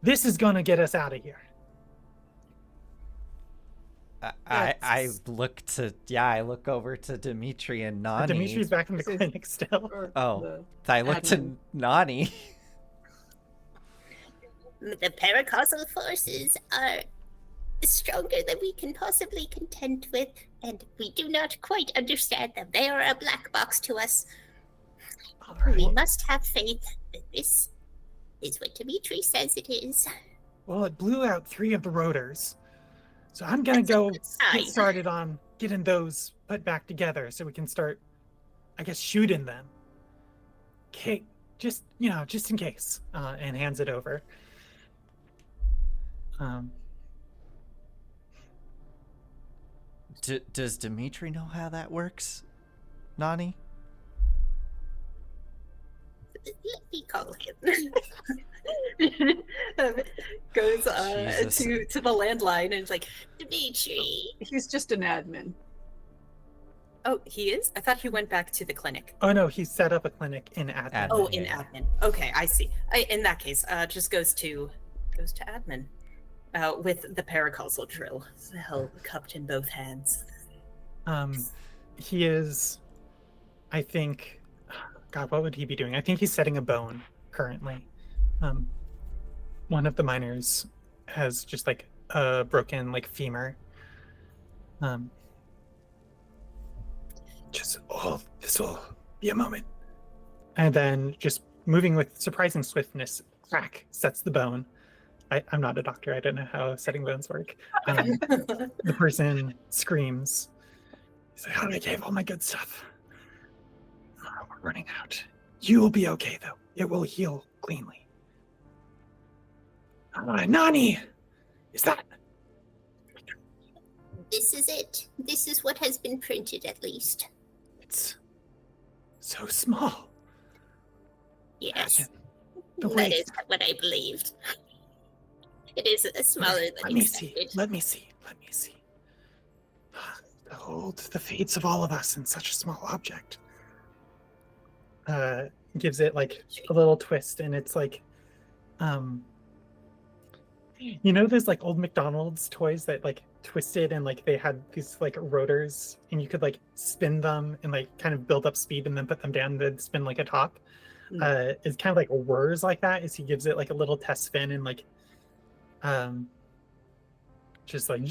This is gonna get us out of here." I look over to Dimitri and Nani. Dimitri's back in the clinic still. I look to Nani. The paracausal forces are stronger than we can possibly contend with, and we do not quite understand them. They are a black box to us. We must have faith that this is what Dimitri says it is. Well, it blew out 3 of the rotors. So I'm gonna go get started on getting those put back together so we can start, I guess, shooting them. Okay, just in case. And hands it over. Does Dimitri know how that works, Nani? Let me call him. Goes Jesus. to the landline and is like, Dimitri. He's just an admin. "Oh, he is? I thought he went back to the clinic." Oh no, he set up a clinic in admin. Admin. Oh, in Yeah. admin. Okay, I see. In that case, just goes to admin, with the paracausal drill held cupped in both hands. He is, I think, God, what would he be doing? I think he's setting a bone currently. One of the miners has just like a broken like femur. This will be a moment. and then just moving with surprising swiftness, crack, sets the bone. I'm not a doctor. I don't know how setting bones work. The person screams. He's like, "Oh, I gave all my good stuff. Oh, we're running out. You will be okay, though. It will heal cleanly." Nani! Is that... This is it. This is what has been printed, at least. It's so small. Yes. The That weight. is what I believed. It is smaller than Let me expected. see. Let me see. Let me see. Behold the fates of all of us in such a small object. Gives it like a little twist, and it's like, you know, those like old McDonald's toys that like twisted and like they had these like rotors, and you could like spin them and like kind of build up speed and then put them down and then spin like a top. It's kind of like whirs like that. Is he gives it like a little test spin and like, just like,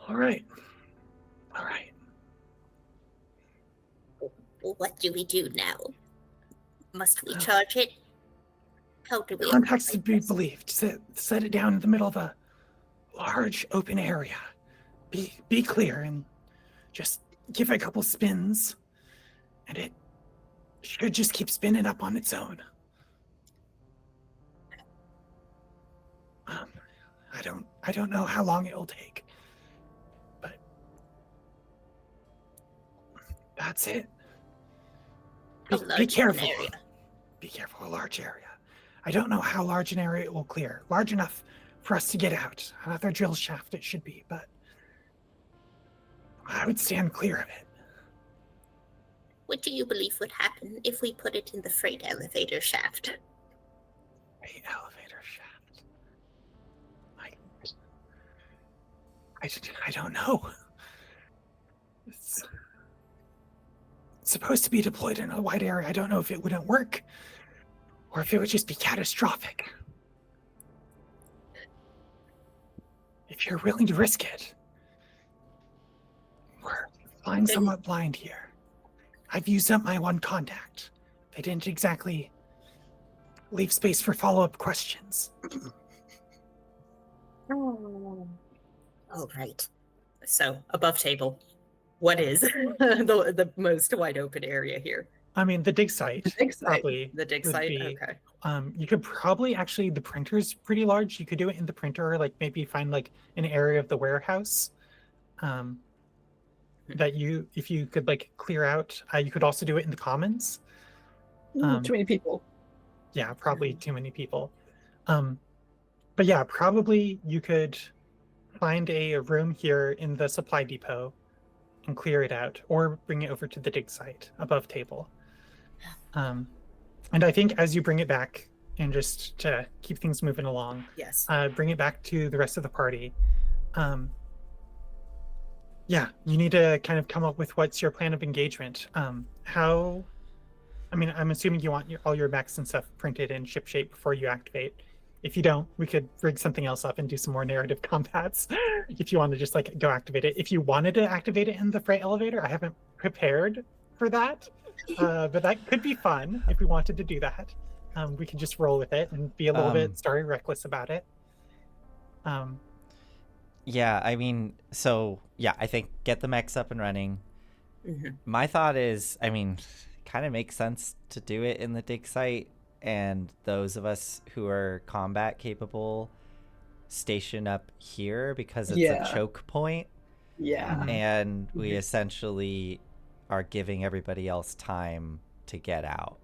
all right. What do we do now? Must we charge it? How do we... Contacts to be believed. Set it down in the middle of a large open area. Be clear and just give it a couple spins, and it should just keep spinning up on its own. I don't know how long it will take, but that's it. Be careful. Area. Be careful, a large area. I don't know how large an area it will clear. Large enough for us to get out. Another drill shaft it should be, but I would stand clear of it. What do you believe would happen if we put it in the freight elevator shaft? Freight elevator shaft. I don't know. It's supposed to be deployed in a wide area. I don't know if it wouldn't work or if it would just be catastrophic. If you're willing to risk it, we're flying somewhat blind here. I've used up my one contact. They didn't exactly leave space for follow-up questions. All right. So, above table, what is the most wide open area here? I mean, the dig site. The dig site. Probably. The dig would site? be- Okay. You could probably actually, the printer's pretty large. You could do it in the printer, or like maybe find like an area of the warehouse that if you could like clear out. You could also do it in the commons. Too many people. Yeah, probably too many people. But yeah, probably you could find a room here in the supply depot and clear it out, or bring it over to the dig site above table. And I think as you bring it back, and just to keep things moving along, Yes. bring it back to the rest of the party. Yeah, you need to kind of come up with what's your plan of engagement. I'm assuming you want all your mechs and stuff printed in shipshape before you activate. If you don't, we could rig something else up and do some more narrative combats if you want to just like go activate it. If you wanted to activate it in the freight elevator, I haven't prepared for that, but that could be fun if we wanted to do that. We could just roll with it and be a little bit starry reckless about it. Yeah, I mean, so yeah, I think get the mechs up and running. Mm-hmm. My thought is, I mean, kind of makes sense to do it in the dig site, and those of us who are combat capable station up here because it's a choke point. Yeah. And we essentially are giving everybody else time to get out.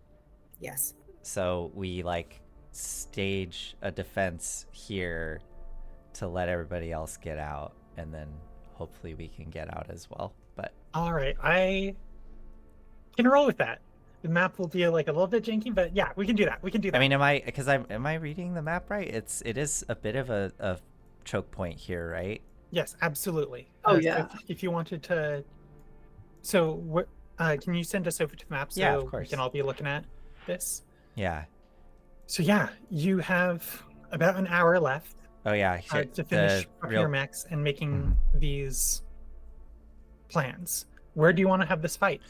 Yes. So we like stage a defense here to let everybody else get out, and then hopefully we can get out as well. But all right, I can roll with that. The map will be like a little bit janky, but yeah, we can do that. I mean, am I reading the map right? It is a bit of a choke point here, right? Yes, absolutely. Oh, So yeah. if you wanted to, so what? Can you send us over to the map so Yeah, of we course. can all be looking at this? Yeah. So yeah, you have about an hour left Oh yeah. to finish up your mechs and making these plans. Where do you want to have this fight?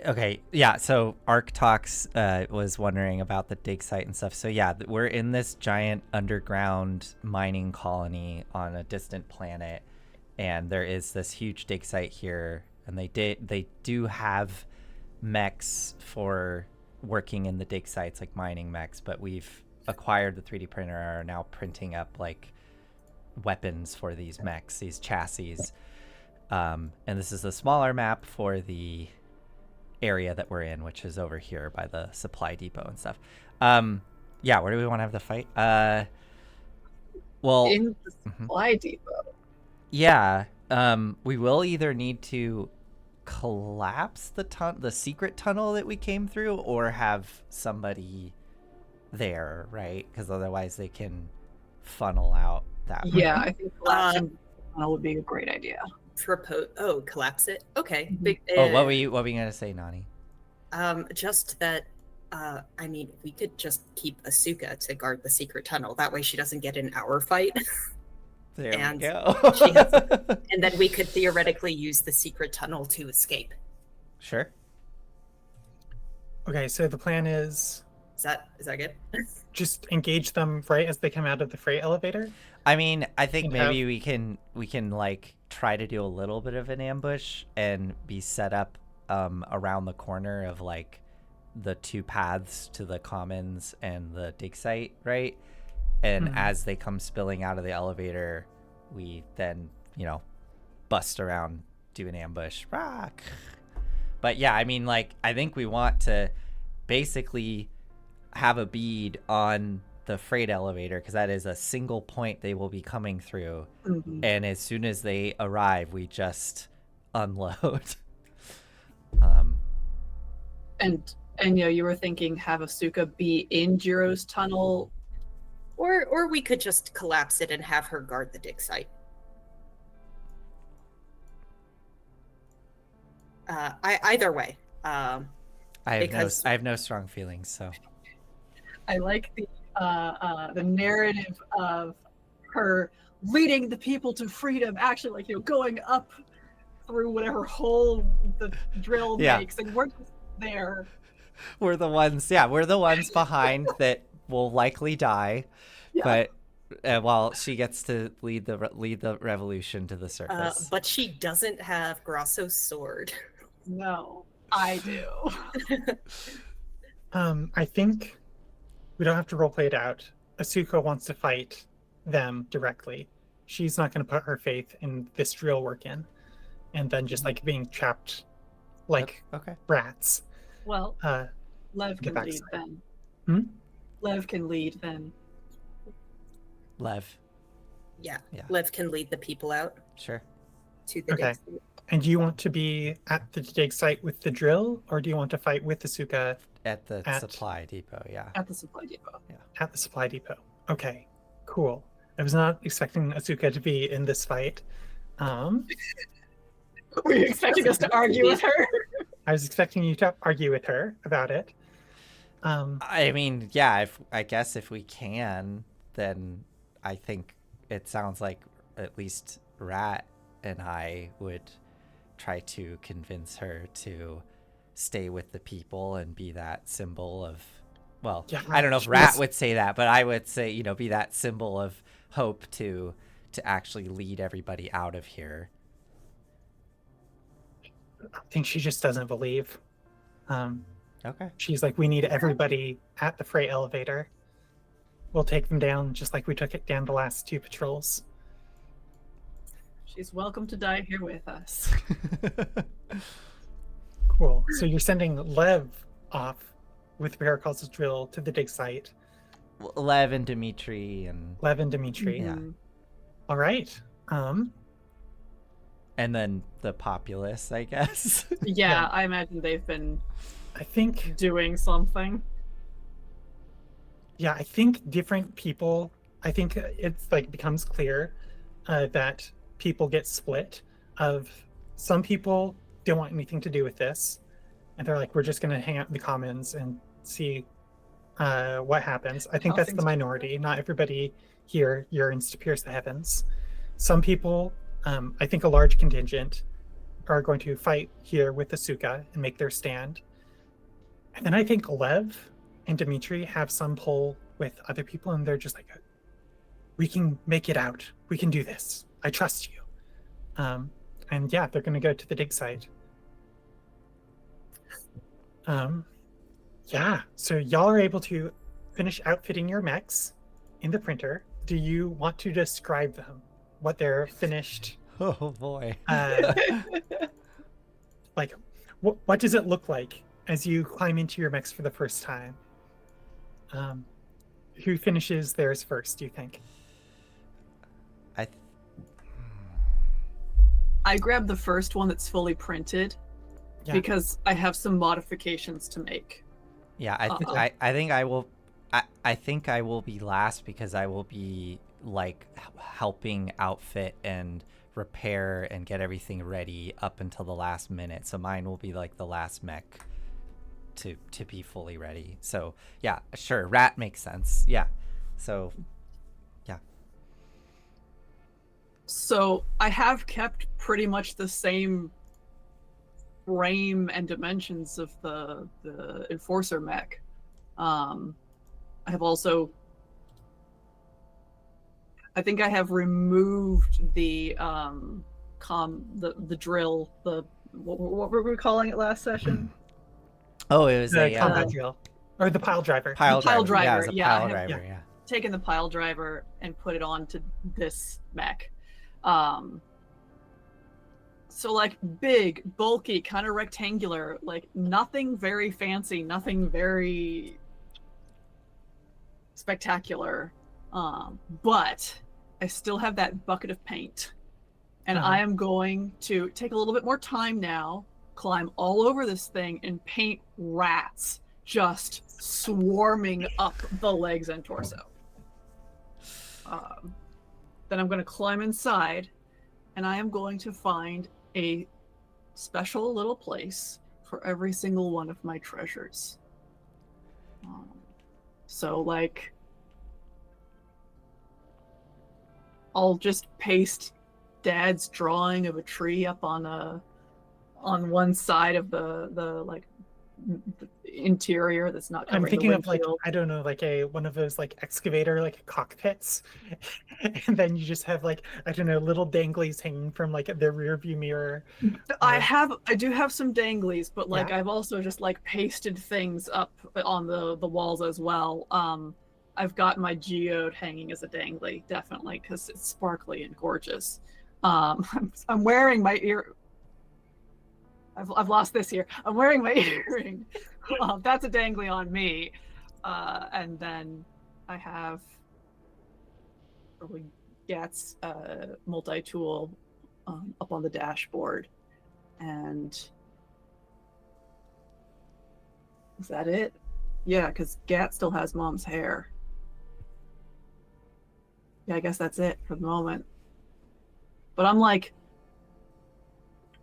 Okay, yeah, so Arctox was wondering about the dig site and stuff. So yeah, we're in this giant underground mining colony on a distant planet, and there is this huge dig site here, and they do have mechs for working in the dig sites, like mining mechs, but we've acquired the 3D printer and are now printing up like weapons for these mechs, these chassis. And this is a smaller map for the area that we're in, which is over here by the supply depot and stuff. Yeah, where do we want to have the fight? Well, In the supply depot. yeah, we will either need to collapse the secret tunnel that we came through, or have somebody there, right? Because otherwise they can funnel out that way. Yeah, I think collapsing the tunnel would be a great idea. Collapse it. Okay. What were you gonna say, Nani? Just that. I mean, we could just keep Asuka to guard the secret tunnel. That way, she doesn't get in our fight. There And we go. And then we could theoretically use the secret tunnel to escape. Sure. Okay, so the plan is Is that good? just engage them right as they come out of the freight elevator. I mean, I think And maybe we can like try to do a little bit of an ambush and be set up around the corner of like the two paths to the commons and the dig site, right? And as they come spilling out of the elevator, we then, bust around, do an ambush. Rock. But yeah, I mean, like, I think we want to basically have a bead on the freight elevator, because that is a single point they will be coming through. And as soon as they arrive, we just unload. And you were thinking have Asuka be in Jiro's tunnel. Or we could just collapse it and have her guard the dig site. Either way. I have no strong feelings, so. I like the narrative of her leading the people to freedom, actually, like, going up through whatever hole the drill makes, and we're just there. We're the ones behind that will likely die, but while she gets to lead the revolution to the surface. But she doesn't have Grosso's sword. No, I do. I think we don't have to roleplay it out. Asuka wants to fight them directly. She's not going to put her faith in this drill we're in, and then just like being trapped like rats. Well, Lev can lead then. Lev can lead then. Lev. Yeah. Lev can lead the people out. Sure. To the dig site. And do you want to be at the dig site with the drill, or do you want to fight with Asuka at the supply depot? Yeah. At the supply depot. Yeah. At the supply depot. Okay, cool. I was not expecting Asuka to be in this fight. Were you expecting us to argue with her? I was expecting you to argue with her about it. I mean, yeah, I guess if we can, then I think it sounds like at least Rat and I would try to convince her to stay with the people and be that symbol of, well, yeah, I don't know if Rat would say that, but I would say, be that symbol of hope to actually lead everybody out of here. I think she just doesn't believe. Okay. She's like, we need everybody at the freight elevator. We'll take them down just like we took it down the last two patrols. She's welcome to die here with us. Cool. So you're sending Lev off with Veracruz's drill to the dig site. Lev and Dimitri. Yeah. All right. And then the populace, I guess. Yeah, I imagine they've been, I think, doing something. Yeah, I think different people, I think it's like becomes clear that people get split. Of some people don't want anything to do with this, and they're like, we're just going to hang out in the commons and see what happens. I think that's the minority. Not everybody here yearns to pierce the heavens. Some people, I think a large contingent, are going to fight here with the Suka and make their stand. And then I think Lev and Dimitri have some pull with other people, and they're just like, we can make it out. We can do this. I trust you. And yeah, they're going to go to the dig site. Yeah, so y'all are able to finish outfitting your mechs in the printer. Do you want to describe them? What they're finished? Oh boy. Like, what does it look like as you climb into your mechs for the first time? Who finishes theirs first, do you think? I grabbed the first one that's fully printed because I have some modifications to make. Yeah, I think I will. I think I will be last because I will be like helping outfit and repair and get everything ready up until the last minute. So mine will be like the last mech to be fully ready. So yeah, sure, rat makes sense. Yeah, so yeah. So I have kept pretty much the same frame and dimensions of the enforcer mech. I have also, I think I have removed the drill, what were we calling it last session? Oh, it was the combat drill, or the pile driver. Pile driver. Yeah, it was a Yeah, pile driver. Yeah. Taken the pile driver and put it onto this mech. So like big, bulky, kind of rectangular, like nothing very fancy, nothing very spectacular. But I still have that bucket of paint. And I am going to take a little bit more time now, climb all over this thing and paint rats just swarming up the legs and torso. Then I'm going to climb inside, and I am going to find a special little place for every single one of my treasures. So, like, I'll just paste Dad's drawing of a tree up on one side of the interior that's not covering I'm thinking the of like, windshield. I don't know, like one of those like excavator like cockpits, and then you just have like, I don't know, little danglies hanging from like the rear view mirror. I do have some danglies, but like Yeah. I've also just like pasted things up on the walls as well. I've got my geode hanging as a dangly, definitely, because it's sparkly and gorgeous. I'm wearing my ear. I've lost this here. I'm wearing my earring. That's a dangly on me. And then I have probably Gat's multi-tool up on the dashboard. And is that it? Yeah, because Gat still has Mom's hair. Yeah, I guess that's it for the moment. But I'm like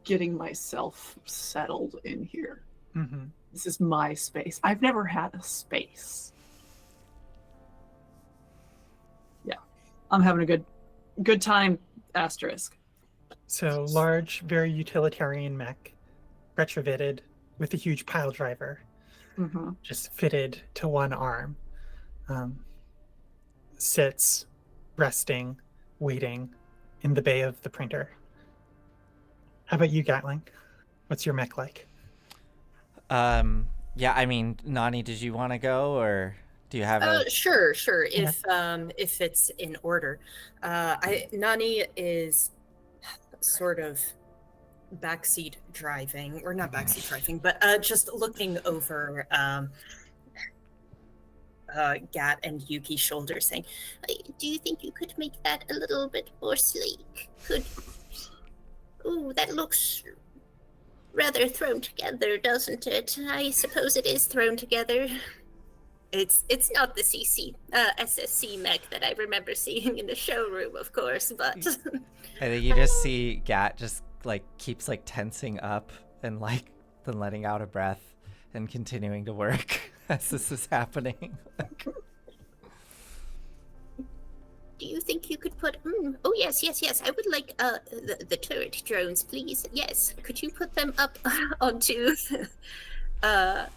getting myself settled in here. Mm-hmm. This is my space. I've never had a space. Yeah, I'm having a good time, asterisk. So large, very utilitarian mech, retrofitted with a huge pile driver, just fitted to one arm, sits, resting, waiting in the bay of the printer. How about you, Gatling? What's your mech like? Yeah, I mean, Nani, did you want to go, or do you have a... Sure. Yeah. If it's in order. Nani is sort of backseat driving, or not backseat driving, but just looking over Gat and Yuki's shoulders, saying, Do you think you could make that a little bit more sleek? Ooh, that looks rather thrown together, doesn't it? I suppose it is thrown together. It's not the SSC mech that I remember seeing in the showroom, of course, but... I think you just see Gat just like keeps like tensing up and like then letting out a breath and continuing to work as this is happening. Do you think you could put? Oh yes. I would like the turret drones, please. Yes. Could you put them up onto a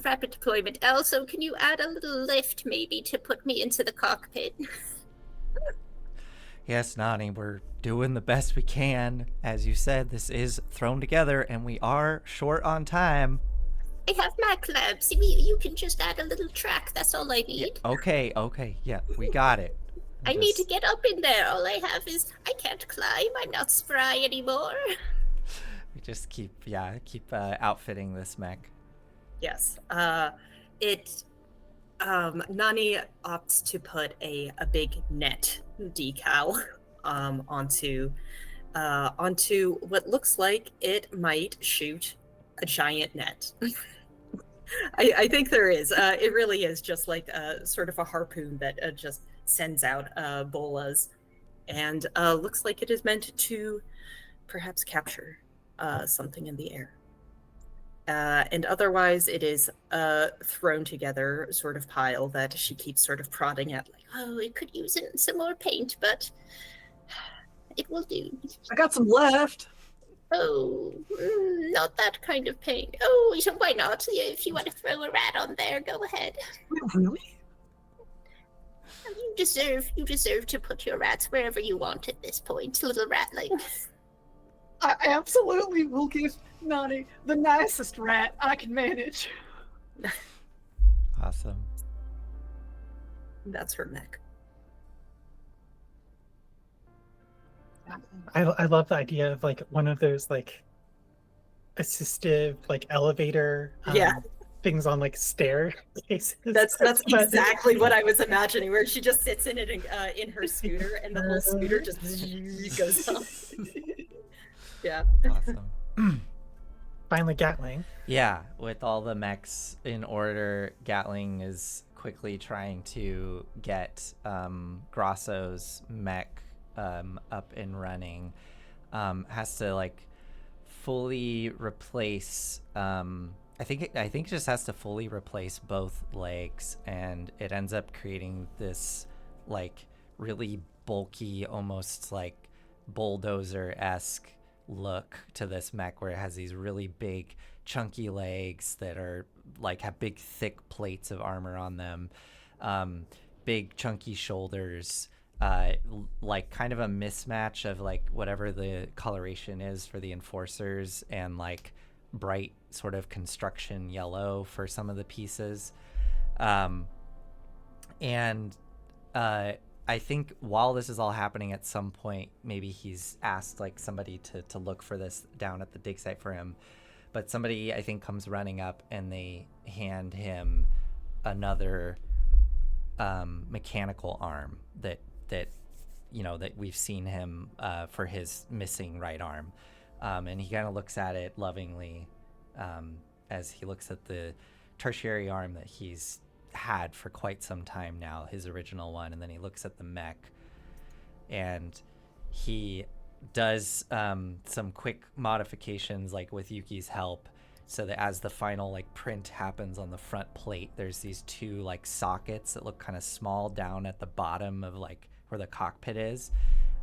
rapid deployment? Also, can you add a little lift maybe to put me into the cockpit? Yes, Nani, we're doing the best we can. As you said, this is thrown together, and we are short on time. I have Mac Labs. You can just add a little track. That's all I need. Okay, yeah, we got it. I need to get up in there. All I have is I can't climb. I'm not spry anymore. We just keep outfitting this mech. Yes. Nani opts to put a big net decal onto what looks like it might shoot a giant net. I think there is. It really is just like sort of a harpoon that just sends out bolas, and looks like it is meant to perhaps capture something in the air. And otherwise, it is a thrown together sort of pile that she keeps sort of prodding at, like, Oh, it could use some more paint, but it will do. I got some left. Oh, not that kind of paint. Oh, so why not? If you want to throw a rat on there, go ahead. Really? You deserve to put your rats wherever you want at this point, little ratling. I absolutely will give Nani the nicest rat I can manage. Awesome. that's her mech. I love the idea of like one of those like assistive like elevator things on like staircases. That's exactly what I was imagining, where she just sits in it in her scooter, and the whole scooter just goes up. Yeah. Awesome. Finally, Gatling. Yeah, with all the mechs in order, Gatling is quickly trying to get Grosso's mech up and running. Has to like fully replace. I think it just has to fully replace both legs, and it ends up creating this like really bulky, almost like bulldozer-esque look to this mech, where it has these really big chunky legs that are like have big thick plates of armor on them, big chunky shoulders, like kind of a mismatch of like whatever the coloration is for the enforcers, and like bright sort of construction yellow for some of the pieces. I think while this is all happening, at some point maybe he's asked like somebody to look for this down at the dig site for him, but somebody I think comes running up and they hand him another mechanical arm that you know that we've seen him for his missing right arm, and he kind of looks at it lovingly as he looks at the tertiary arm that he's had for quite some time now, his original one, and then he looks at the mech and he does some quick modifications like with Yuki's help, so that as the final like print happens on the front plate, there's these two like sockets that look kind of small down at the bottom of like where the cockpit is,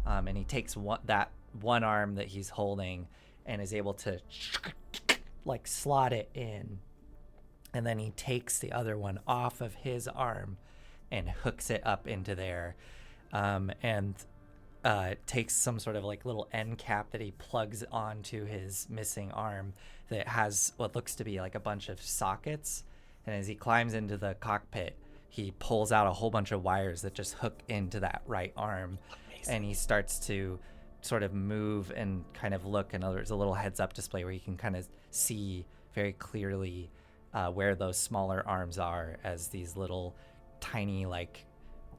and he takes that one arm that he's holding and is able to like slot it in, and then he takes the other one off of his arm and hooks it up into there, and takes some sort of like little end cap that he plugs onto his missing arm that has what looks to be like a bunch of sockets, and as he climbs into the cockpit, he pulls out a whole bunch of wires that just hook into that right arm. Amazing. And he starts to sort of move and kind of look, and there's a little heads up display where you can kind of see very clearly where those smaller arms are, as these little tiny like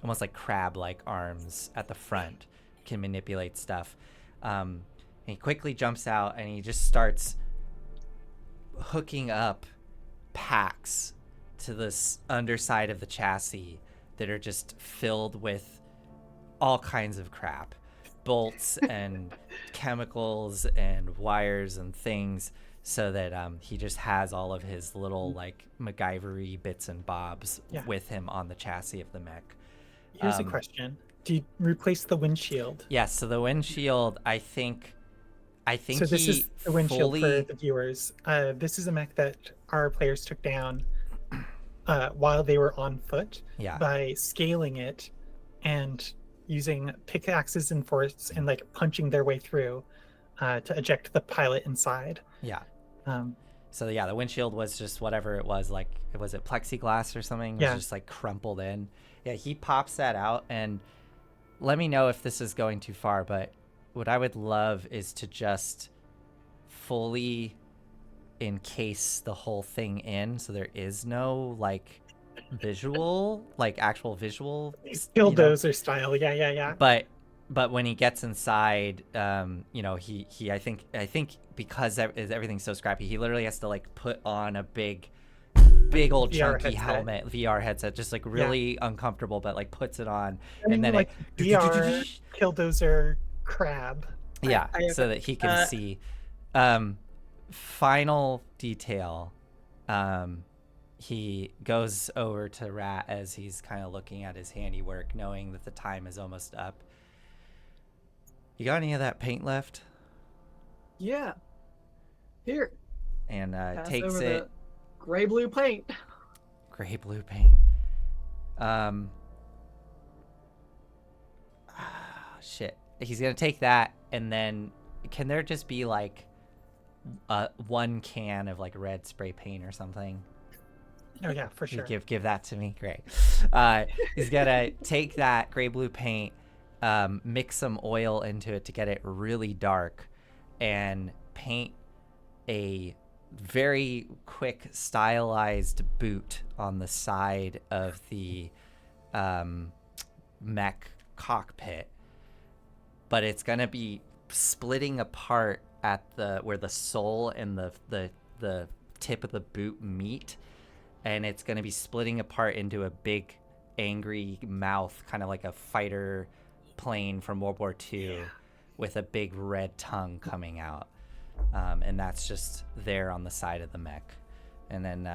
almost like crab like arms at the front can manipulate stuff. And he quickly jumps out and he just starts hooking up packs to this underside of the chassis that are just filled with all kinds of crap, bolts and chemicals and wires and things, so that he just has all of his little like MacGyver-y bits and bobs with him on the chassis of the mech. Here's a question. Do you replace the windshield? Yes. So the windshield, I think So this he is the windshield for fully. the viewers. This is a mech that our players took down while they were on foot Yeah. by scaling it and using pickaxes and forks and like punching their way through to eject the pilot inside. Yeah. Um, So yeah, the windshield was just whatever it was, like was it plexiglass or something? It Yeah. was just like crumpled in. Yeah, he pops that out, and let me know if this is going too far, but what I would love is to just fully encase the whole thing in so there is no like visual, like actual visual, Bulldozer style, yeah. but when he gets inside, he I think because everything's so scrappy, he literally has to like put on a big old VR chunky headset. helmet, VR headset, just like really uncomfortable, but like puts it on, I mean, and then like VR Killdozer crab. yeah, I have so that he can see. Final detail, he goes over to Rat as he's kind of looking at his handiwork, knowing that the time is almost up. You got any of that paint left? Yeah. Here. And Pass takes over it. the gray blue paint. Gray blue paint. Shit. He's gonna take that, and then can there just be like one can of like red spray paint or something? Oh yeah, for sure. Give that to me. Great. He's gonna take that gray blue paint, mix some oil into it to get it really dark, and paint a very quick stylized boot on the side of the mech cockpit. But it's gonna be splitting apart at where the sole and the tip of the boot meet, and it's gonna be splitting apart into a big angry mouth, kind of like a fighter plane from World War II, with a big red tongue coming out, and that's just there on the side of the mech. And then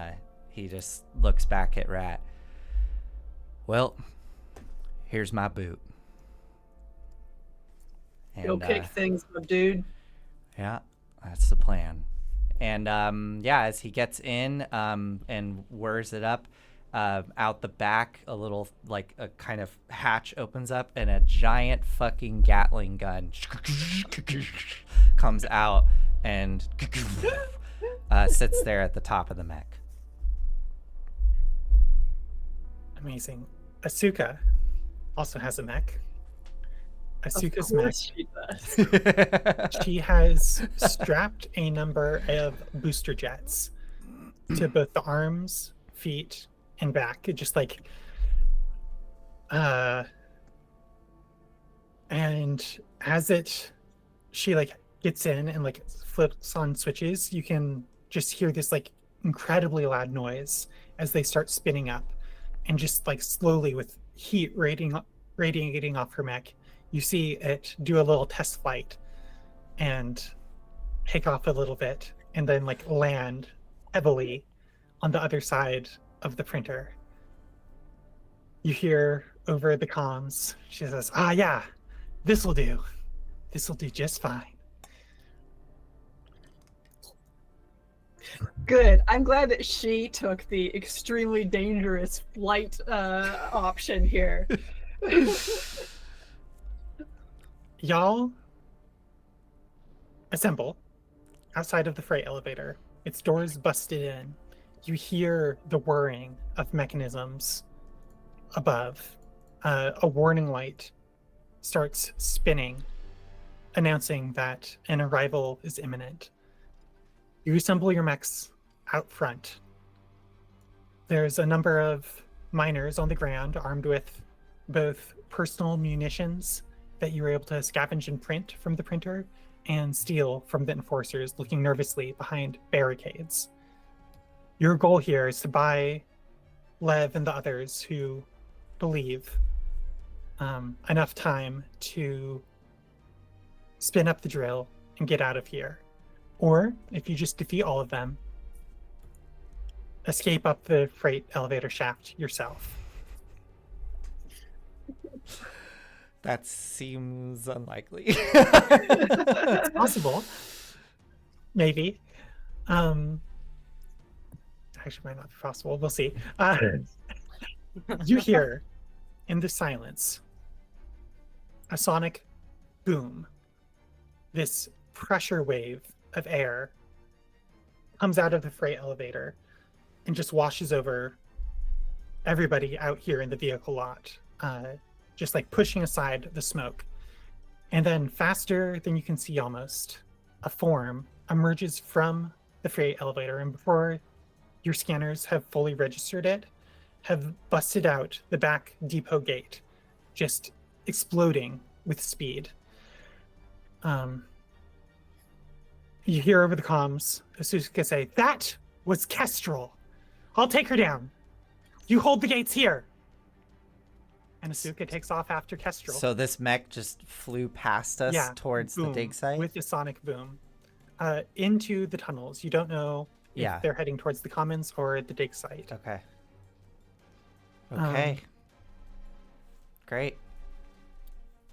he just looks back at Rat. Well, here's my boot. Go kick things, my dude. Yeah, that's the plan. And as he gets in and whirs it up, out the back, a little like a kind of hatch opens up, and a giant fucking Gatling gun comes out and sits there at the top of the mech. Amazing. Asuka also has a mech. Asuka's Of mech. course she does. She has strapped a number of booster jets to both the arms, feet, and back. It just like and as she like gets in and like flips on switches, you can just hear this like incredibly loud noise as they start spinning up, and just like slowly with heat radiating off her mech, you see it do a little test flight and take off a little bit, and then like land heavily on the other side of the printer. You hear over the comms, she says, yeah, this'll do. This'll do just fine. Good. I'm glad that she took the extremely dangerous flight option here. Y'all assemble outside of the freight elevator. Its doors busted in. You hear the whirring of mechanisms above. A warning light starts spinning, announcing that an arrival is imminent. You assemble your mechs out front. There's a number of miners on the ground armed with both personal munitions that you were able to scavenge and print from the printer, and steal from the enforcers looking nervously behind barricades. Your goal here is to buy Lev and the others who believe enough time to spin up the drill and get out of here. Or, if you just defeat all of them, escape up the freight elevator shaft yourself. That seems unlikely. It's possible. Maybe. Actually, might not be possible. We'll see. You hear in the silence a sonic boom. This pressure wave of air comes out of the freight elevator and just washes over everybody out here in the vehicle lot, just like pushing aside the smoke. And then, faster than you can see almost, a form emerges from the freight elevator, and before your scanners have fully registered it, have busted out the back depot gate, just exploding with speed. You hear over the comms Asuka say, "That was Kestrel. I'll take her down. You hold the gates here." And Asuka takes off after Kestrel. So this mech just flew past us towards the boom, dig site? with the sonic boom into the tunnels. You don't know if they're heading towards the commons or the dig site. Okay. Okay. Great.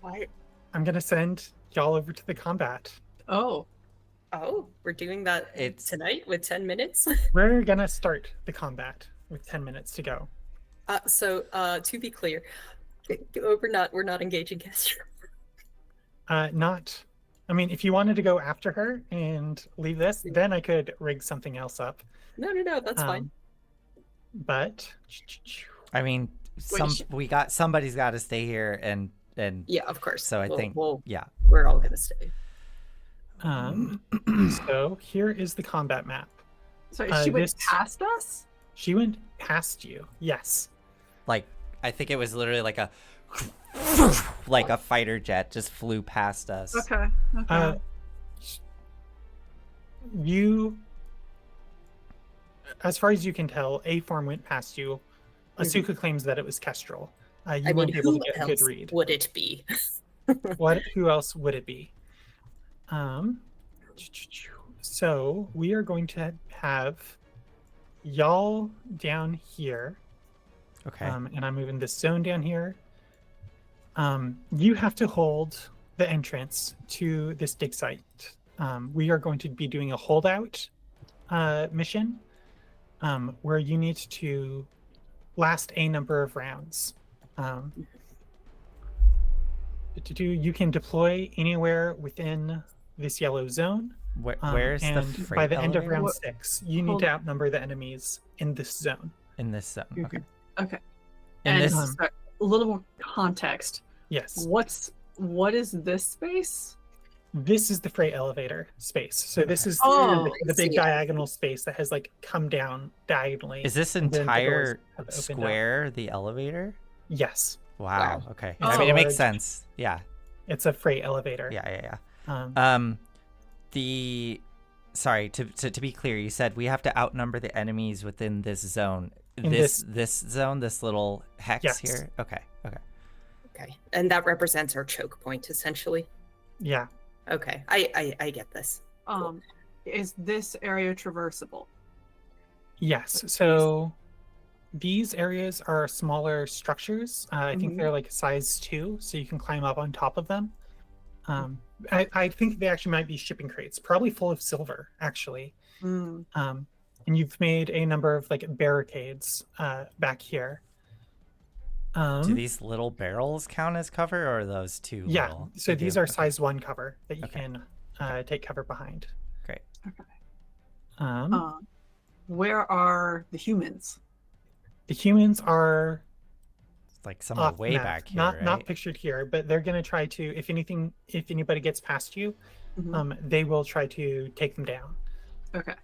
Why? I'm going to send y'all over to the combat. Oh. Oh, we're doing that tonight with 10 minutes? We're going to start the combat with 10 minutes to go. So to be clear, we're not engaging Kestrel. Not. I mean, if you wanted to go after her and leave this, then I could rig something else up. No, that's fine. But I mean, somebody's got to stay here and yeah, of course. So I think we're all gonna stay. So here is the combat map. So she went past us? She went past you. Yes. Like, I think it was literally like a fighter jet just flew past us. Okay. You, as far as you can tell, a form went past you. Asuka claims that it was Kestrel. You weren't able to get a good read. Would it be? Who else would it be? So we are going to have y'all down here. Okay. And I'm moving this zone down here. You have to hold the entrance to this dig site. We are going to be doing a holdout mission where you need to last a number of rounds. You can deploy anywhere within this yellow zone. Where's and the freight by the end of elevator? round 6, you need to outnumber the enemies in this zone. In this zone. Okay. Okay. In And this a little more context. Yes. What is this space? This is the freight elevator space. So this is Oh, the big diagonal space that has like come down diagonally. is this and then the doors entire have opened up. square the elevator? Yes, Wow. Okay. It's I mean, it makes large. sense. Yeah. it's a freight elevator. Yeah. Um, Sorry, to be clear, you said we have to outnumber the enemies within this zone. In This zone, this little hex Yes. here. Okay. Okay, and that represents our choke point, essentially. yeah. Okay, I get this. Is this area traversable? Yes. So these areas are smaller structures. I think Mhm. they're like size 2, so you can climb up on top of them. I think they actually might be shipping crates, probably full of silver, actually. Mm. And you've made a number of like barricades back here. Do these little barrels count as cover, or are those two? Yeah. little? So They these do? are Okay. size 1 cover that you Okay. can take cover behind. Great. Where are the humans? The humans are Like somewhere off way map, back here, not right? not pictured here, but they're going to try to. If anybody gets past you, Mhm. they will try to take them down. Okay.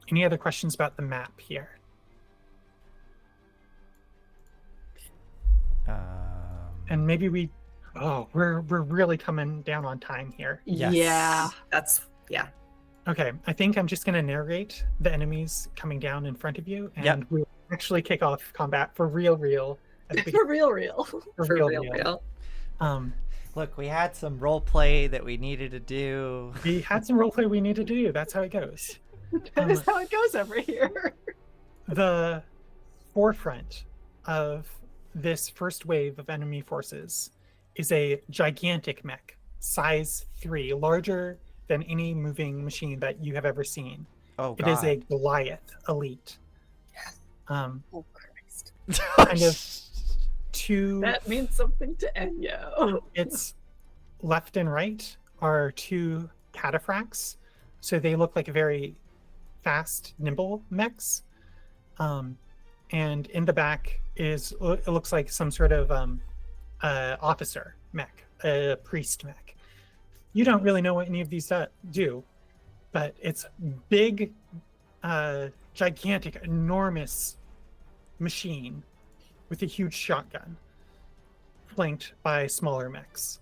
Any other questions about the map here? And maybe we're really coming down on time here. Yes. Yeah. That's Okay, I think I'm just going to narrate the enemies coming down in front of you, and Yep. we'll actually kick off combat for real. At the For real. for real. Look, we had some role play that we needed to do. We had some roleplay we need to do. That's how it goes. That is how it goes over here. The forefront of this first wave of enemy forces is a gigantic mech, size 3, larger than any moving machine that you have ever seen. Oh It god. is a Goliath elite. Oh Christ. Kind of two. That means something to Enyo. Its left and right are two cataphracts, so they look like very fast, nimble mechs. And in the back it looks like some sort of officer mech, a priest mech. You don't really know what any of these do, but it's big, gigantic, enormous machine with a huge shotgun, flanked by smaller mechs.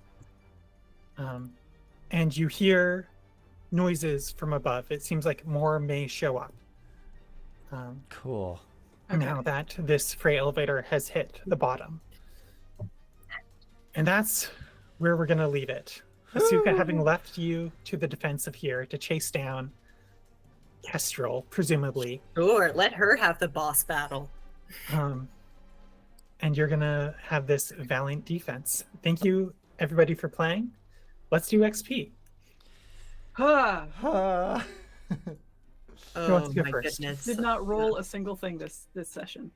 And you hear noises from above. It seems like more may show up. Cool. Now that this freight elevator has hit the bottom. And that's where we're going to leave it. Asuka having left you to the defense of here to chase down Kestrel, presumably. Sure, let her have the boss battle. And you're going to have this valiant defense. Thank you, everybody, for playing. Let's do XP. Huh. Who wants Oh to go my first? goodness. Did not roll a single thing this session.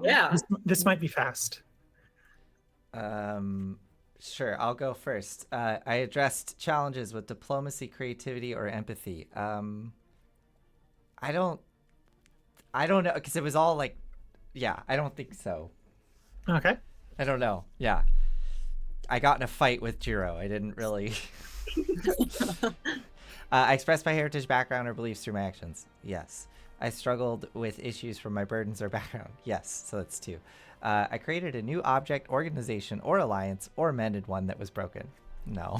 Yeah. This might be fast. Sure, I'll go first. I addressed challenges with diplomacy, creativity, or empathy. I don't know, because it was all like, yeah, I don't think so. Okay. I don't know. Yeah. I got in a fight with Jiro. I didn't really. I expressed my heritage, background, or beliefs through my actions. Yes. I struggled with issues from my burdens or background. Yes. So that's 2. I created a new object, organization, or alliance, or amended one that was broken. No.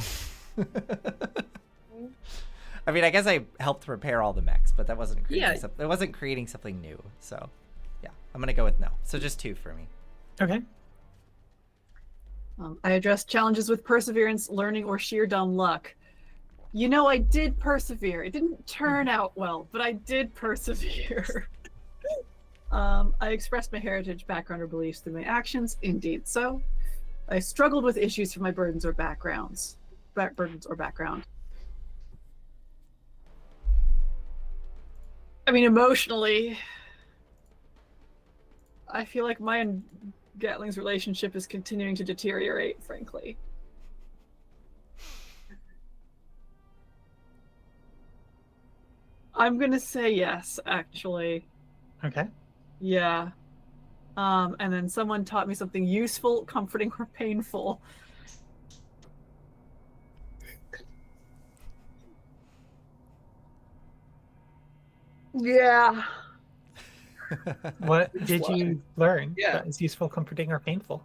I mean, I guess I helped repair all the mechs, but that wasn't creating it wasn't creating something new. So, yeah, I'm gonna go with no. So just 2 for me. Okay. I addressed challenges with perseverance, learning, or sheer dumb luck. You know, I did persevere. It didn't turn out well, but I did persevere. I expressed my heritage, background, or beliefs through my actions. Indeed so. I struggled with issues from my burdens or backgrounds. Burdens or background. I mean, emotionally, I feel like my and Gatling's relationship is continuing to deteriorate, frankly. I'm gonna say yes, actually. Okay. Yeah. And then someone taught me something useful, comforting, or painful. Yeah. What did you learn Yeah. that is useful, comforting, or painful?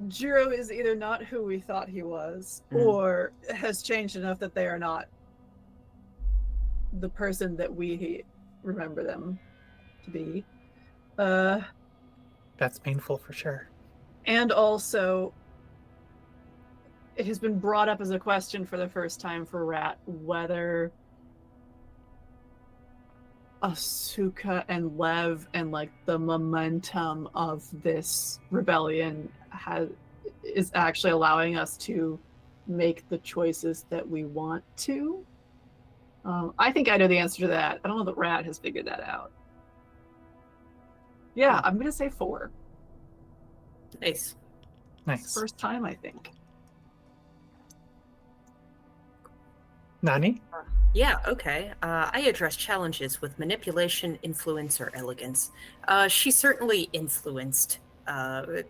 Jiro is either not who we thought he was, or has changed enough that they are not the person that we remember them to be. That's painful for sure. And also, it has been brought up as a question for the first time for Rat whether Asuka and Lev and like the momentum of this rebellion is actually allowing us to make the choices that we want to. I think I know the answer to that. I don't know that Rat has figured that out. Yeah, I'm gonna say 4. Nice. Nice. First time, I think. Nani? Yeah, okay. I address challenges with manipulation, influence, or elegance. She certainly influenced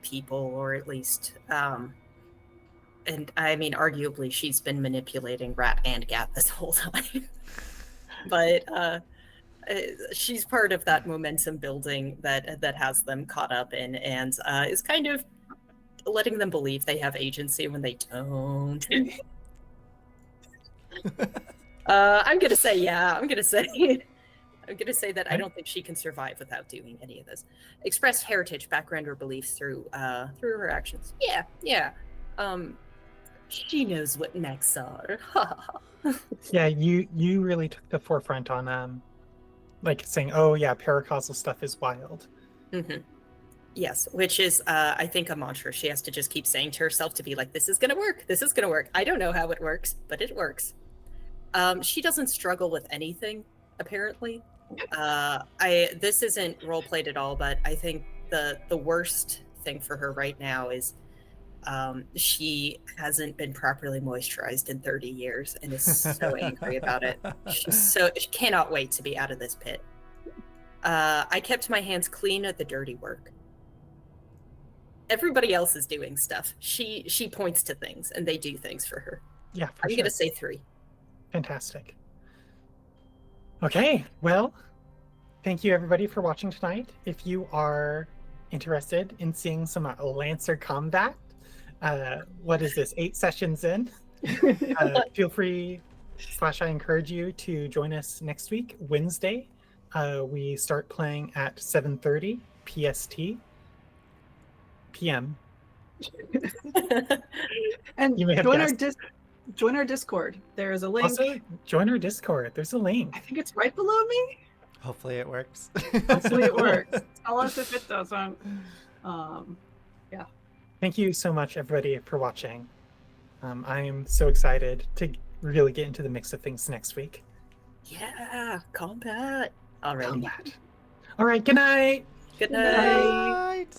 people, or at least, and I mean, arguably, she's been manipulating Rat and Gat this whole time. But she's part of that momentum building that has them caught up in, and is kind of letting them believe they have agency when they don't. I'm gonna say yeah. I'm gonna say that I don't think she can survive without doing any of this. Express heritage, background, or beliefs through her actions. Yeah. She knows what mechs are. Yeah, you really took the forefront on like saying, oh yeah, paracausal stuff is wild. Mm-hmm. Yes, which is, I think, a mantra she has to just keep saying to herself to be like, this is going to work. This is going to work. I don't know how it works, but it works. She doesn't struggle with anything, apparently. This isn't role played at all, but I think the worst thing for her right now is she hasn't been properly moisturized in 30 years and is so angry about it. She cannot wait to be out of this pit. I kept my hands clean of the dirty work. Everybody else is doing stuff. She points to things and they do things for her. Yeah, for I'm sure. gonna say 3. Fantastic. Okay, well, thank you everybody for watching tonight. If you are interested in seeing some Lancer combat, what is this, 8 sessions in? Feel free / I encourage you to join us next week, Wednesday. We start playing at 7:30 PST PM. And You may have join our Discord. There is a link. Also, join our Discord. There's a link. I think it's right below me. Hopefully it works. Hopefully it works. Tell us if it doesn't. Thank you so much, everybody, for watching. I am so excited to really get into the mix of things next week. Yeah, combat. All right. Combat. All right, good night. Good Good night. night. Right.